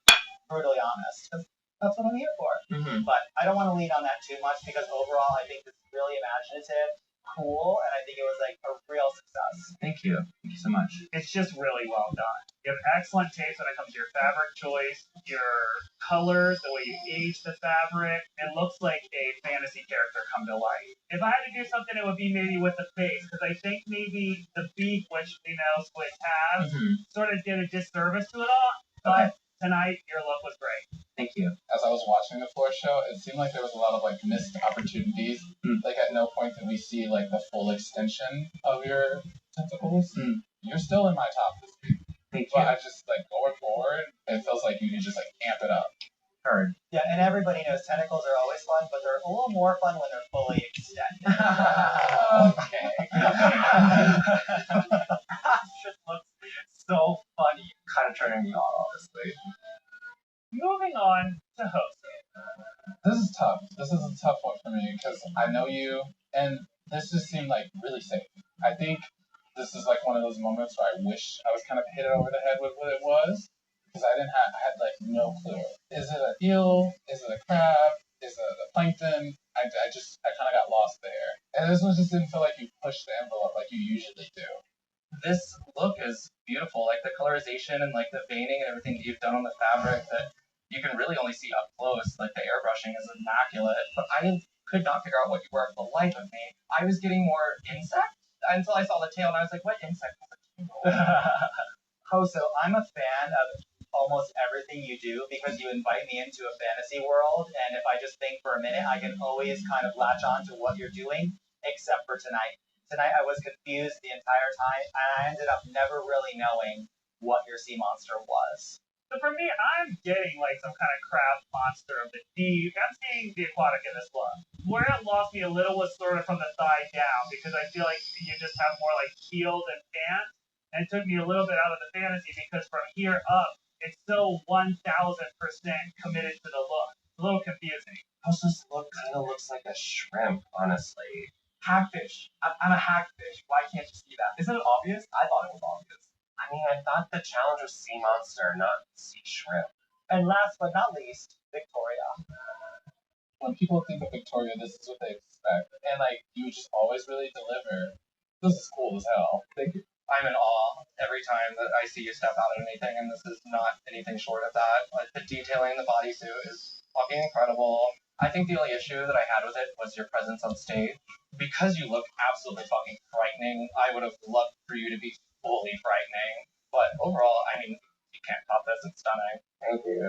brutally honest. 'Cause that's what I'm here for. Mm-hmm. But I don't want to lean on that too much, because overall I think this is really imaginative, cool, and I think it was like a real success. Thank you. Thank you so much. It's just really well done. You have excellent taste when it comes to your fabric choice, your colors, the way you age the fabric. It looks like a fantasy character come to life. If I had to do something, it would be maybe with the face, because I think maybe the beak, which we know Squid has, sort of did a disservice to it all. But tonight, your look was great. Thank you. As I was watching the floor show, it seemed like there was a lot of like missed opportunities. Like at no point did we see like the full extension of your tentacles. You're still in my top this week. Thank But you. I just like going forward, it feels like you can just like amp it up. Heard. Yeah, and everybody knows tentacles are always fun, but they're a little more fun when they're fully extended. Okay. Just looks so funny. Kind of turning me on, honestly. Moving on to Jose. This is tough. This is a tough one for me because I know you, and this just seemed like really safe. I think this is like one of those moments where I wish I was kind of hit it over the head with what it was, because I had like no clue. Is it an eel? Is it a crab? Is it a plankton? I kind of got lost there. And this one just didn't feel like you pushed the envelope like you usually do. This look is beautiful, like the colorization and like the veining and everything that you've done on the fabric. That You can really only see up close, like the airbrushing is immaculate, but I could not figure out what you were for the life of me. I was getting more insect until I saw the tail and I was like, what insect is a tail? Hoso, I'm a fan of almost everything you do because you invite me into a fantasy world, and if I just think for a minute, I can always kind of latch on to what you're doing, except for tonight. Tonight I was confused the entire time, and I ended up never really knowing what your sea monster was. So for me, I'm getting like some kind of crab monster of the deep. I'm seeing the aquatic in this one. Where it lost me a little was sort of from the thigh down because I feel like you just have more like keel than pants, and it took me a little bit out of the fantasy because from here up, it's so 1,000% committed to the look. It's a little confusing. This look kind of looks like a shrimp, honestly. Hackfish. I'm a hackfish. Why can't you see that? Isn't it obvious? I thought it was obvious. I mean, I thought the challenge was sea monster, not sea shrimp. And last but not least, Victoria. When people think of Victoria, this is what they expect. And like, you just always really deliver. This is cool as hell. Thank you. I'm in awe every time that I see you step out of anything, and this is not anything short of that. Like, the detailing in the bodysuit is fucking incredible. I think the only issue that I had with it was your presence on stage. Because you look absolutely fucking frightening, I would have loved for you to be fully frightening. But overall, I mean, you can't top this. It's stunning. Thank you.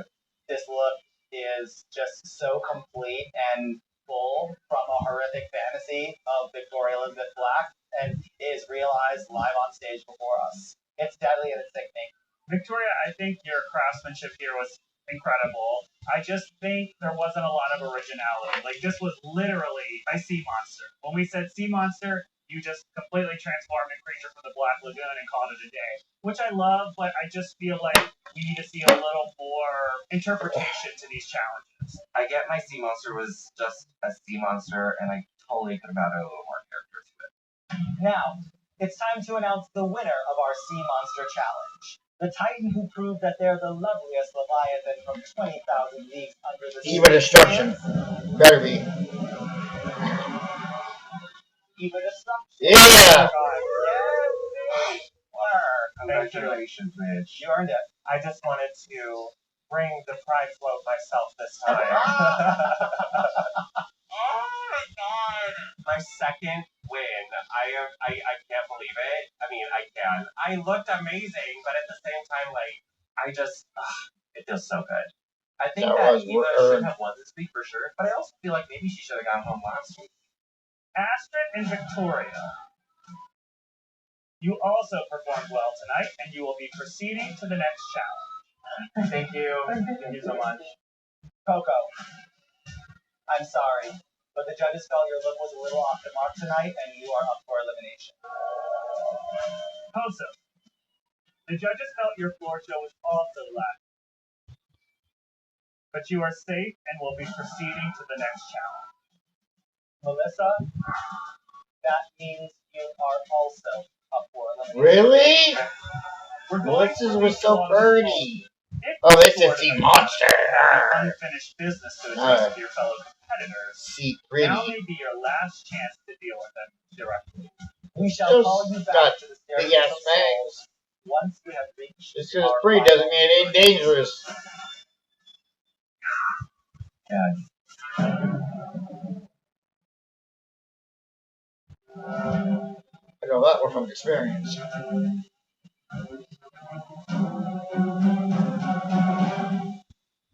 This look is just so complete and full from a horrific fantasy of Victoria Elizabeth Black and is realized live on stage before us. It's deadly and it's sickening. Victoria, I think your craftsmanship here was incredible. I just think there wasn't a lot of originality. Like, this was literally a sea monster. When we said sea monster, you just completely transformed a creature from the Black Lagoon and called it a day. Which I love, but I just feel like we need to see a little more interpretation to these challenges. I get my sea monster was just a sea monster, and I totally could have added a little more character to it. Now, it's time to announce the winner of our Sea Monster Challenge. The Titan who proved that they're the loveliest Leviathan from 20,000 Leagues Under the Sea. Eva Destruction. Better be. Eva Destruction. Yeah! Congratulations, Mitch. You earned it. I just wanted to bring the pride float myself this time. Oh my god! My second win. I can't believe it. I mean, I can. I looked amazing, but at the same time, like, It feels so good. I think That that was Eva earned. should have won this week for sure. But I also feel like maybe she should have gone home last week. Astrid and Victoria, you also performed well tonight, and you will be proceeding to the next challenge. Thank you. Thank you so much. Coco, I'm sorry, but the judges felt your look was a little off the mark tonight, and you are up for elimination. Hoso, the judges felt your floor show was also lacking, but you are safe and will be proceeding to the next challenge. Melissa, that means you are also up for elimination. Really? We're going Melissa's to was reach so along the pretty. If Oh, you this is scored Sea an Monster. unfinished business to the rest of your fellow competitors, See, now pretty. may be your last chance to deal with them directly. We shall Still call you got back to the big staircase ass of fangs. souls once we have reached Just because our it's pretty final doesn't mean it ain't dangerous. I know that one from experience.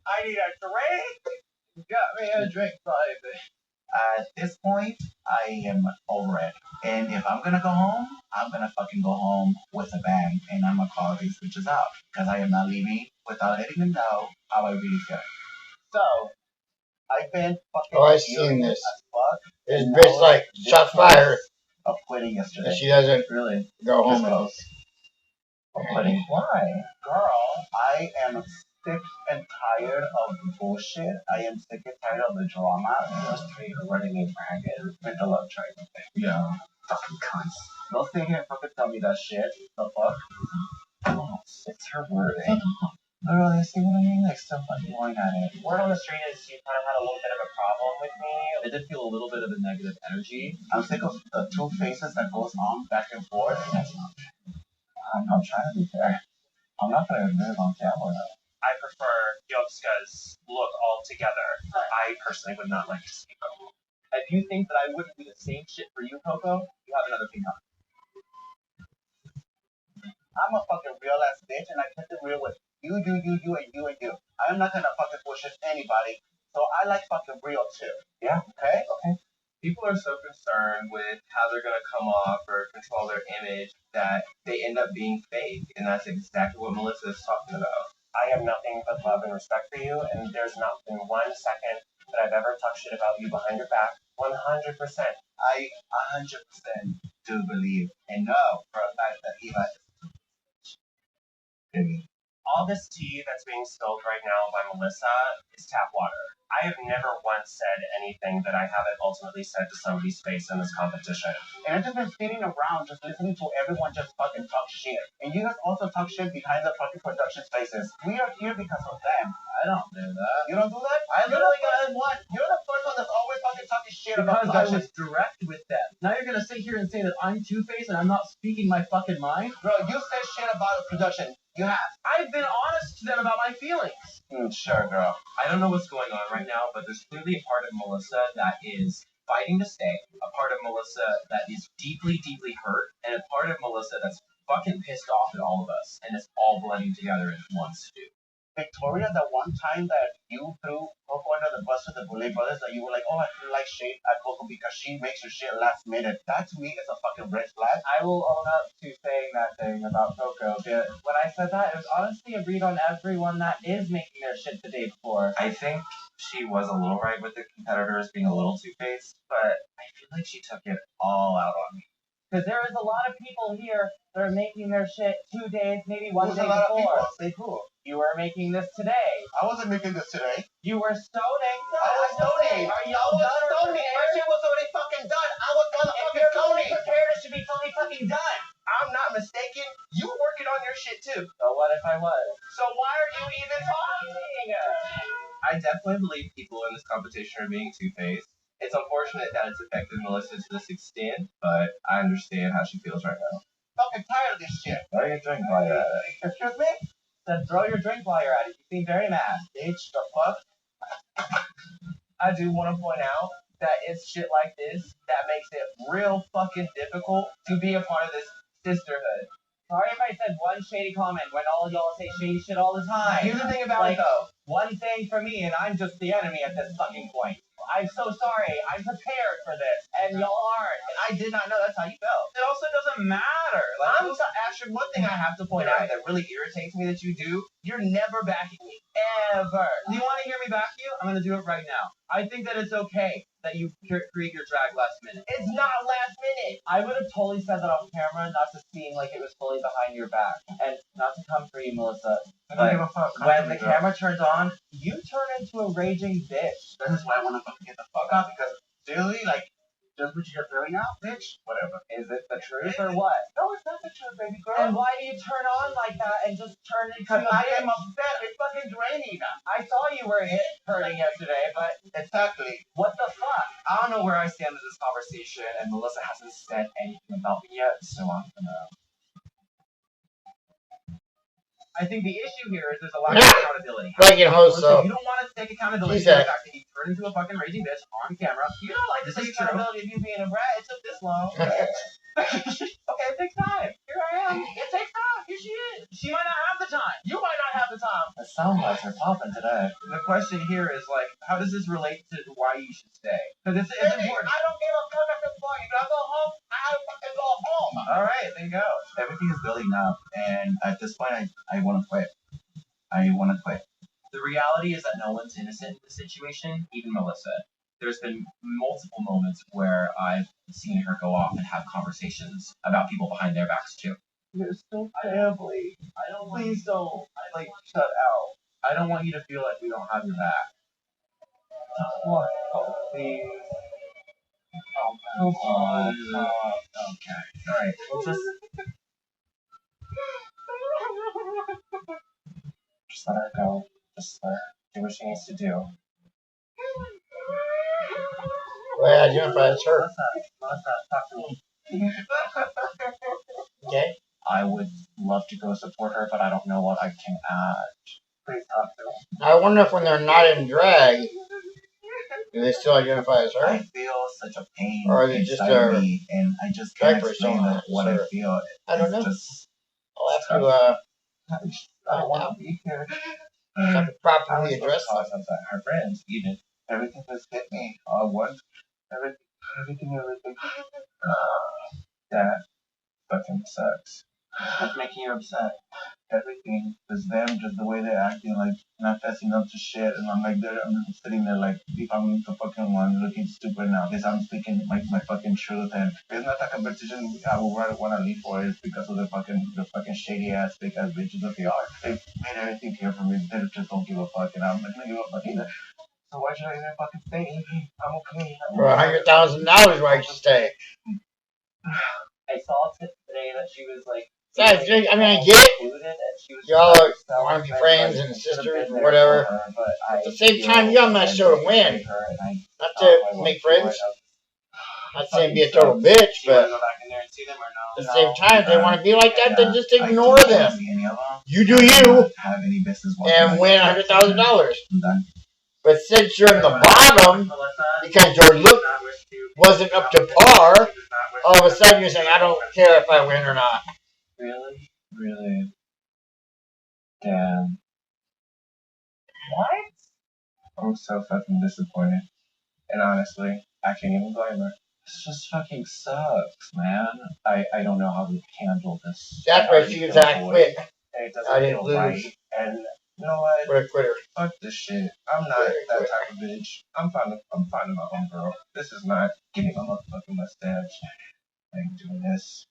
I need a drink. Got me a drink, baby. At this point, I am over it. And if I'm gonna go home, I'm gonna fucking go home with a bang. And I'm gonna call these bitches out. Because I am not leaving without letting them know how I really feel. So, I've been fucking Oh, I've seen furious this. as fuck. This And bitch now like this shot close fire Of quitting yesterday. and she doesn't Really? go This home. close. Of quitting. Why? Girl, I am sick and tired of the bullshit. I am sick and tired of the drama. Those three are running me ragged with the love triangle thing. Yeah. Fucking cunts. Don't sit here and fucking tell me that shit. The fuck? Oh, it's her word, eh? Literally, see what I mean? Like, still fucking going at it. Word on the street is you kind of had a little bit of a problem with me. I did feel a little bit of a negative energy. I'm sick of the two faces that goes on back and forth. That's not. I'm not trying to be fair. I'm not gonna admit it on camera. I prefer Yotsuka's look altogether. I personally would not like to see Coco. If you think that I wouldn't do the same shit for you, Coco, you have another thing coming. I'm a fucking real ass bitch, and I kept it real with you, and you. I'm not gonna fucking bullshit anybody, so I like fucking real too. Yeah. Okay? People are so concerned with how they're going to come off or control their image that they end up being fake, and that's exactly what Melissa is talking about. I have nothing but love and respect for you, and there's not been 1 second that I've ever talked shit about you behind your back. 100%. I 100% do believe and know for a fact that Eva is. All this tea that's being spilled right now by Melissa is tap water. I have never once said anything that I haven't ultimately said to somebody's face in this competition. And I've just been sitting around just listening to everyone just fucking talk shit. And you guys also talk shit behind the fucking production spaces. We are here because of them. I don't do that. You don't do that? You're the first one that's always fucking talking shit about Because I production. was direct with them. Now you're gonna sit here and say that I'm Two-Face and I'm not speaking my fucking mind? Bro, you said shit about production. You have. I've been honest to them about my feelings. Sure, girl. I don't know what's going on right now, but there's clearly a part of Melissa that is fighting to stay, a part of Melissa that is deeply, deeply hurt, and a part of Melissa that's fucking pissed off at all of us, and it's all blending together into one stew. Victoria, the one time that you threw Coco under the bus with the Bullet Brothers, that you were like, oh, I feel like shade at Coco because she makes her shit last minute. That to me is a fucking red flag. I will own up to saying that thing about Coco. But when I said that, it was honestly a read on everyone that is making their shit the day before. I think she was a little right with the competitors being a little two-faced, but I feel like she took it all out on me. Because there is a lot of people here that are making their shit 2 days, maybe one Who's day a lot before. of people? Say who? You were making this today. I wasn't making this today. You were stoning. I was stoning. Are you I was done or stoning. My prepared? shit was already fucking done. I was If motherfucking you're fully stoning. prepared, it should be fully fucking done. I'm not mistaken. You were working on your shit too. So what if I was? So why are you even talking? I definitely believe people in this competition are being two-faced. It's unfortunate that it's affected Melissa to this extent, but I understand how she feels right now. Fucking tired of this shit. Throw your drink while you're at it. Excuse me? Then throw your drink while you're at it. You seem very mad. Bitch, the fuck? I do want to point out that it's shit like this that makes it real fucking difficult to be a part of this sisterhood. Sorry if I said one shady comment when all y'all say shady shit all the time. Here's the thing about it though. One thing for me, and I'm just the enemy at this fucking point. I'm so sorry. I'm prepared for this, and y'all aren't. And I did not know that's how you felt. It also doesn't matter. Asher, one thing I have to point out that really irritates me that you do, you're never backing me. Ever. Do you want to hear me back you? I'm going to do it right now. I think that it's okay that you create your drag last minute. It's not last minute. I would have totally said that on camera, not to seem like it was fully behind your back. And not to come for you, Melissa. I don't give a fuck. When the camera turns on, you turn into a raging bitch. This is why I want to fucking get the fuck out because seriously, like, just what you're throwing out, bitch. Whatever. Is it the truth or what? No, it's not the truth, baby girl. And why do you turn on like that and just turn into Because a I bitch? am upset. It's fucking draining. I saw you were hurting yesterday, but Exactly. what the fuck? I don't know where I stand in this conversation, and Melissa hasn't said anything about me yet, so I'm gonna. I think the issue here is there's a lack of accountability. Fucking host, Melissa, so. you don't want to take accountability She's for the a- fact that you turned into a fucking raging bitch on camera. You don't like to This take is true. accountability of you being a brat. It took this long. Okay, it takes time. Here I am. It takes time. Here she is. She might not have the time. You might not have the time. The sound bites are popping today. The question here is like, how does this relate to why you should stay? Because it's Baby, important. I don't give a fuck at this point. If I go home, I gotta fucking go home. All right, then go. Everything is building up, and at this point, I want to quit. I want to quit. The reality is that no one's innocent in this situation, even Melissa. There's been multiple moments where I've seen her go off and have conversations about people behind their backs too. You're so family. Please don't. Shut out. I don't want you to feel like we don't have your back. What? Oh, please. Come on. Okay. All right. We'll just let her go. Just let her do what she needs to do. Well, I identify as her. Melissa, talk to me. Okay? I would love to go support her, but I don't know what I can add. Please talk to him. I wonder if when they're not in drag, do they still identify as her? I feel such a pain or are they just me, and I just can't explain what I feel. I don't know. Just, I'll have to I don't want to be here. have to properly address them. Her friends, even. Everything just hit me all once. Everything. That fucking sucks. What's making you upset? Everything is them, just the way they're acting, like not fessing up to shit, and I'm like, I'm sitting there like, if I'm the fucking one looking stupid now, because I'm speaking my fucking truth, and it's not a competition I would want to leave for. It's because of the fucking shady ass fake ass bitches that they are. They've made everything clear for me. They just don't give a fuck, and I'm not gonna give a fuck either. So why should I even fucking stay? I'm okay. For $100,000, why should you stay? I saw today that she was like. I get it. Y'all want to be friends and sisters or whatever. At the same time, you're on that show to win, not to make friends. Not saying be a total bitch, but at the same time, if they want to be like that, then just ignore them. You do you, and win $100,000. But since you're in the bottom, because your look wasn't up to par, all of a sudden you're saying, I don't care if I win or not. Really? Really? Damn. What? I'm so fucking disappointed. And honestly, I can't even blame her. This just fucking sucks, man. I don't know how to handle this. That's why she was I quit. I didn't lose. Right. And you know what? What a quitter. Fuck this shit. I'm not that type of bitch. I'm finding my own girl. This is not getting my motherfucking mustache. I ain't doing this.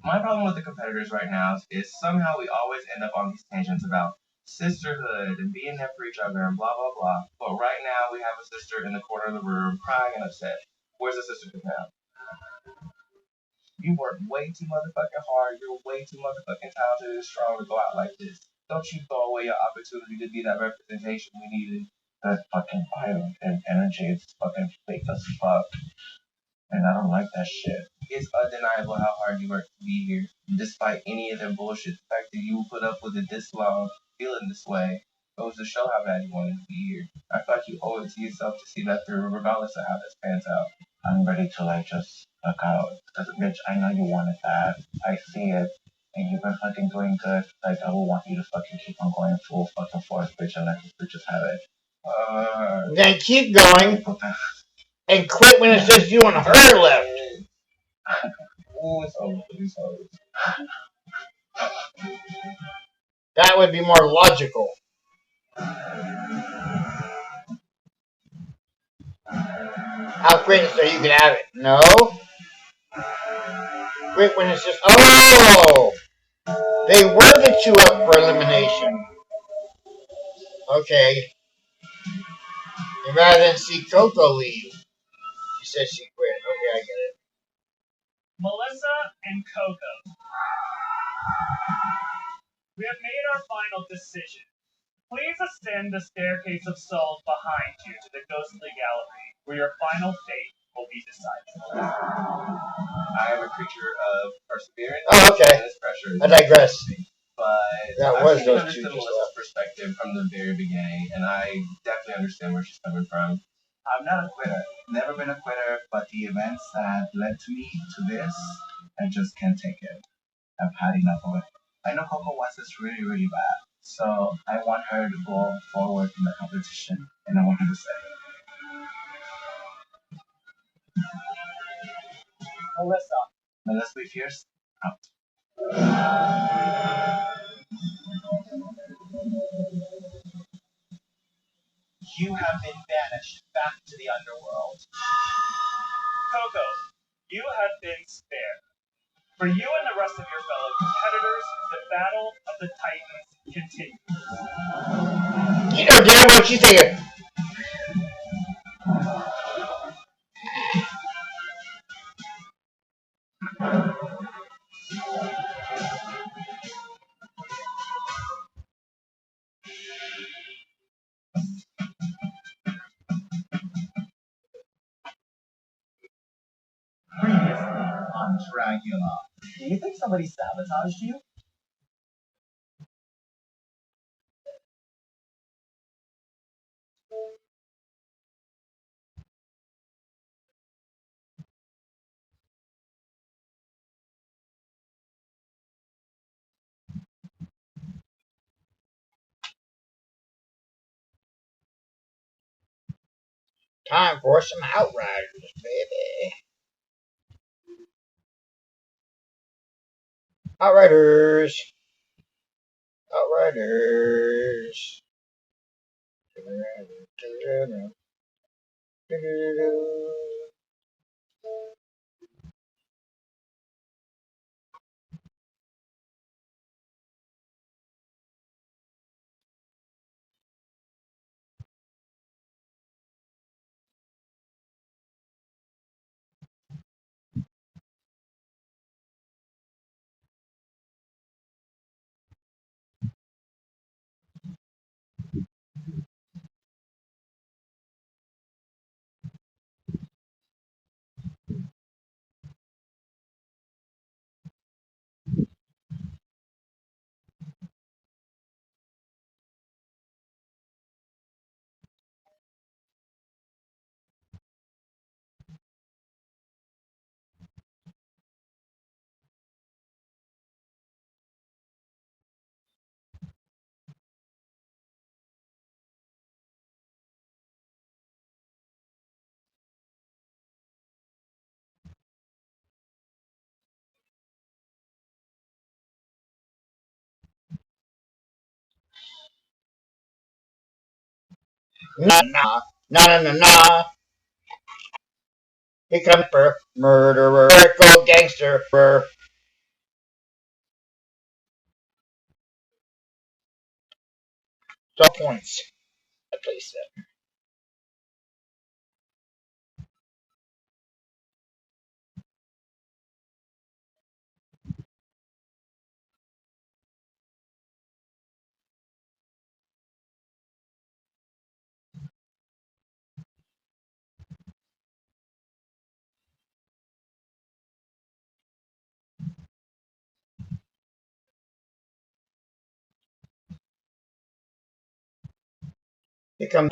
My problem with the competitors right now is somehow we always end up on these tangents about sisterhood and being there for each other and blah blah blah. But right now we have a sister in the corner of the room crying and upset. Where's the sisterhood now? You work way too motherfucking hard. You're way too motherfucking talented and strong to go out like this. Don't you throw away your opportunity to be that representation we needed. That fucking violent and energy is fucking fake as fuck. And I don't like that shit. It's undeniable how hard you work to be here. Despite any of the bullshit, the fact that you put up with it this long, feeling this way, goes to show how bad you wanted to be here. I thought you owe it to yourself to see that through, regardless of how this pans out. I'm ready to like just fuck out. Cause bitch, I know you wanted that. I see it. And you've been fucking doing good. Like I will want you to fucking keep on going full fucking force, bitch, and let these bitches have it. Then keep going. And quit when it's just you and her left. That would be more logical. How quit so you can have it? No. Quit when it's just, oh! They were the two up for elimination. Okay. And rather than see Coco leave, she said she quit. Okay, I get it. Melissa and Coco. We have made our final decision. Please ascend the staircase of souls behind you to the ghostly gallery, where your final fate will be decided. I am a creature of perseverance. Oh, okay. I digress. But that I've was seen those two just Melissa's perspective from the very beginning, and I definitely understand where she's coming from. I'm not a quitter. Never been a quitter, but the events that led to me to this, I just can't take it. I've had enough of it. I know Coco wants this really, really bad. So I want her to go forward in the competition, and I want her to say, Melissa. Let's be fierce. Out. You have been banished back to the underworld. Coco, you have been spared. For you and the rest of your fellow competitors, the battle of the Titans continues. You know damn what she's thinking. Previously on Dragula. Do you think somebody sabotaged you? Time for some Outriders, baby. Outriders. Outriders. Na. He comes for murderer, go gangster, so points. At least. He comes,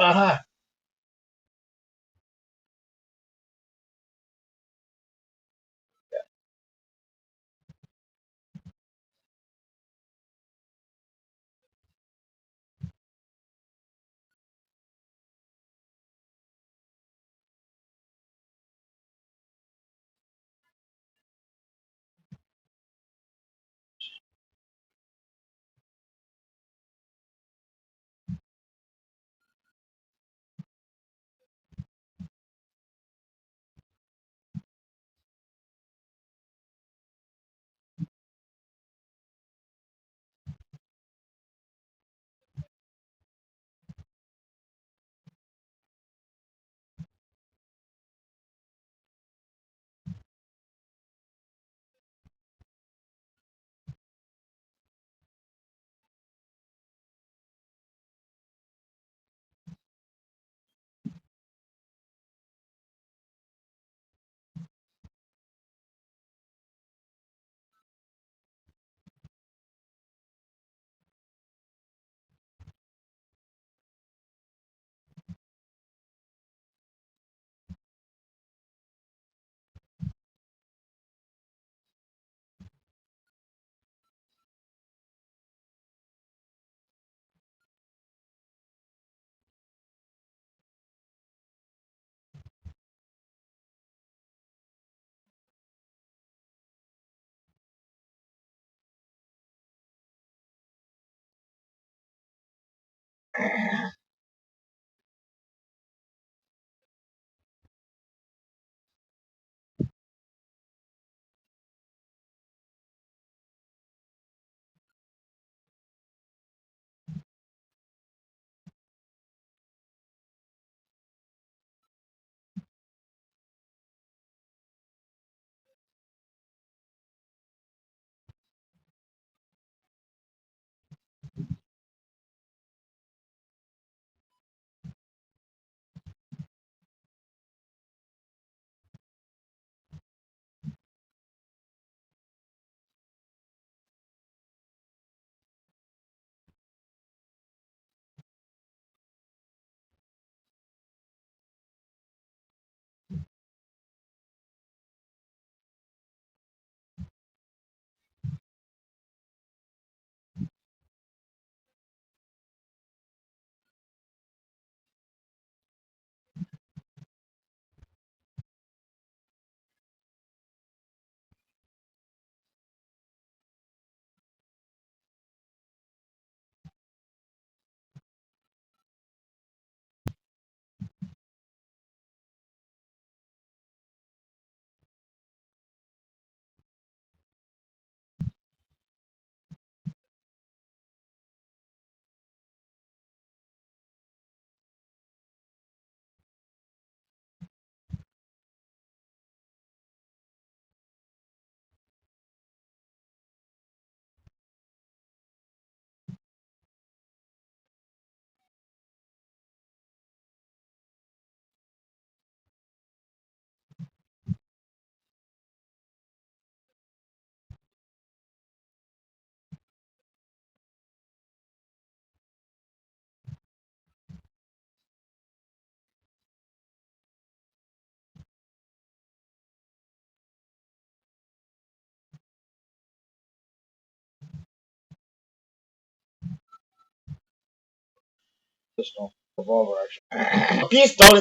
Pistol. Revolver, actually. Pistol.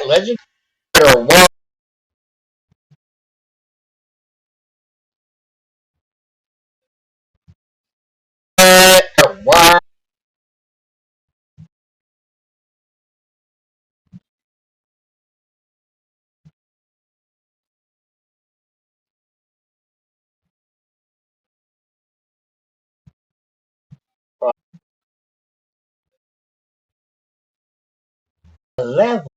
Legend or war. War. Level.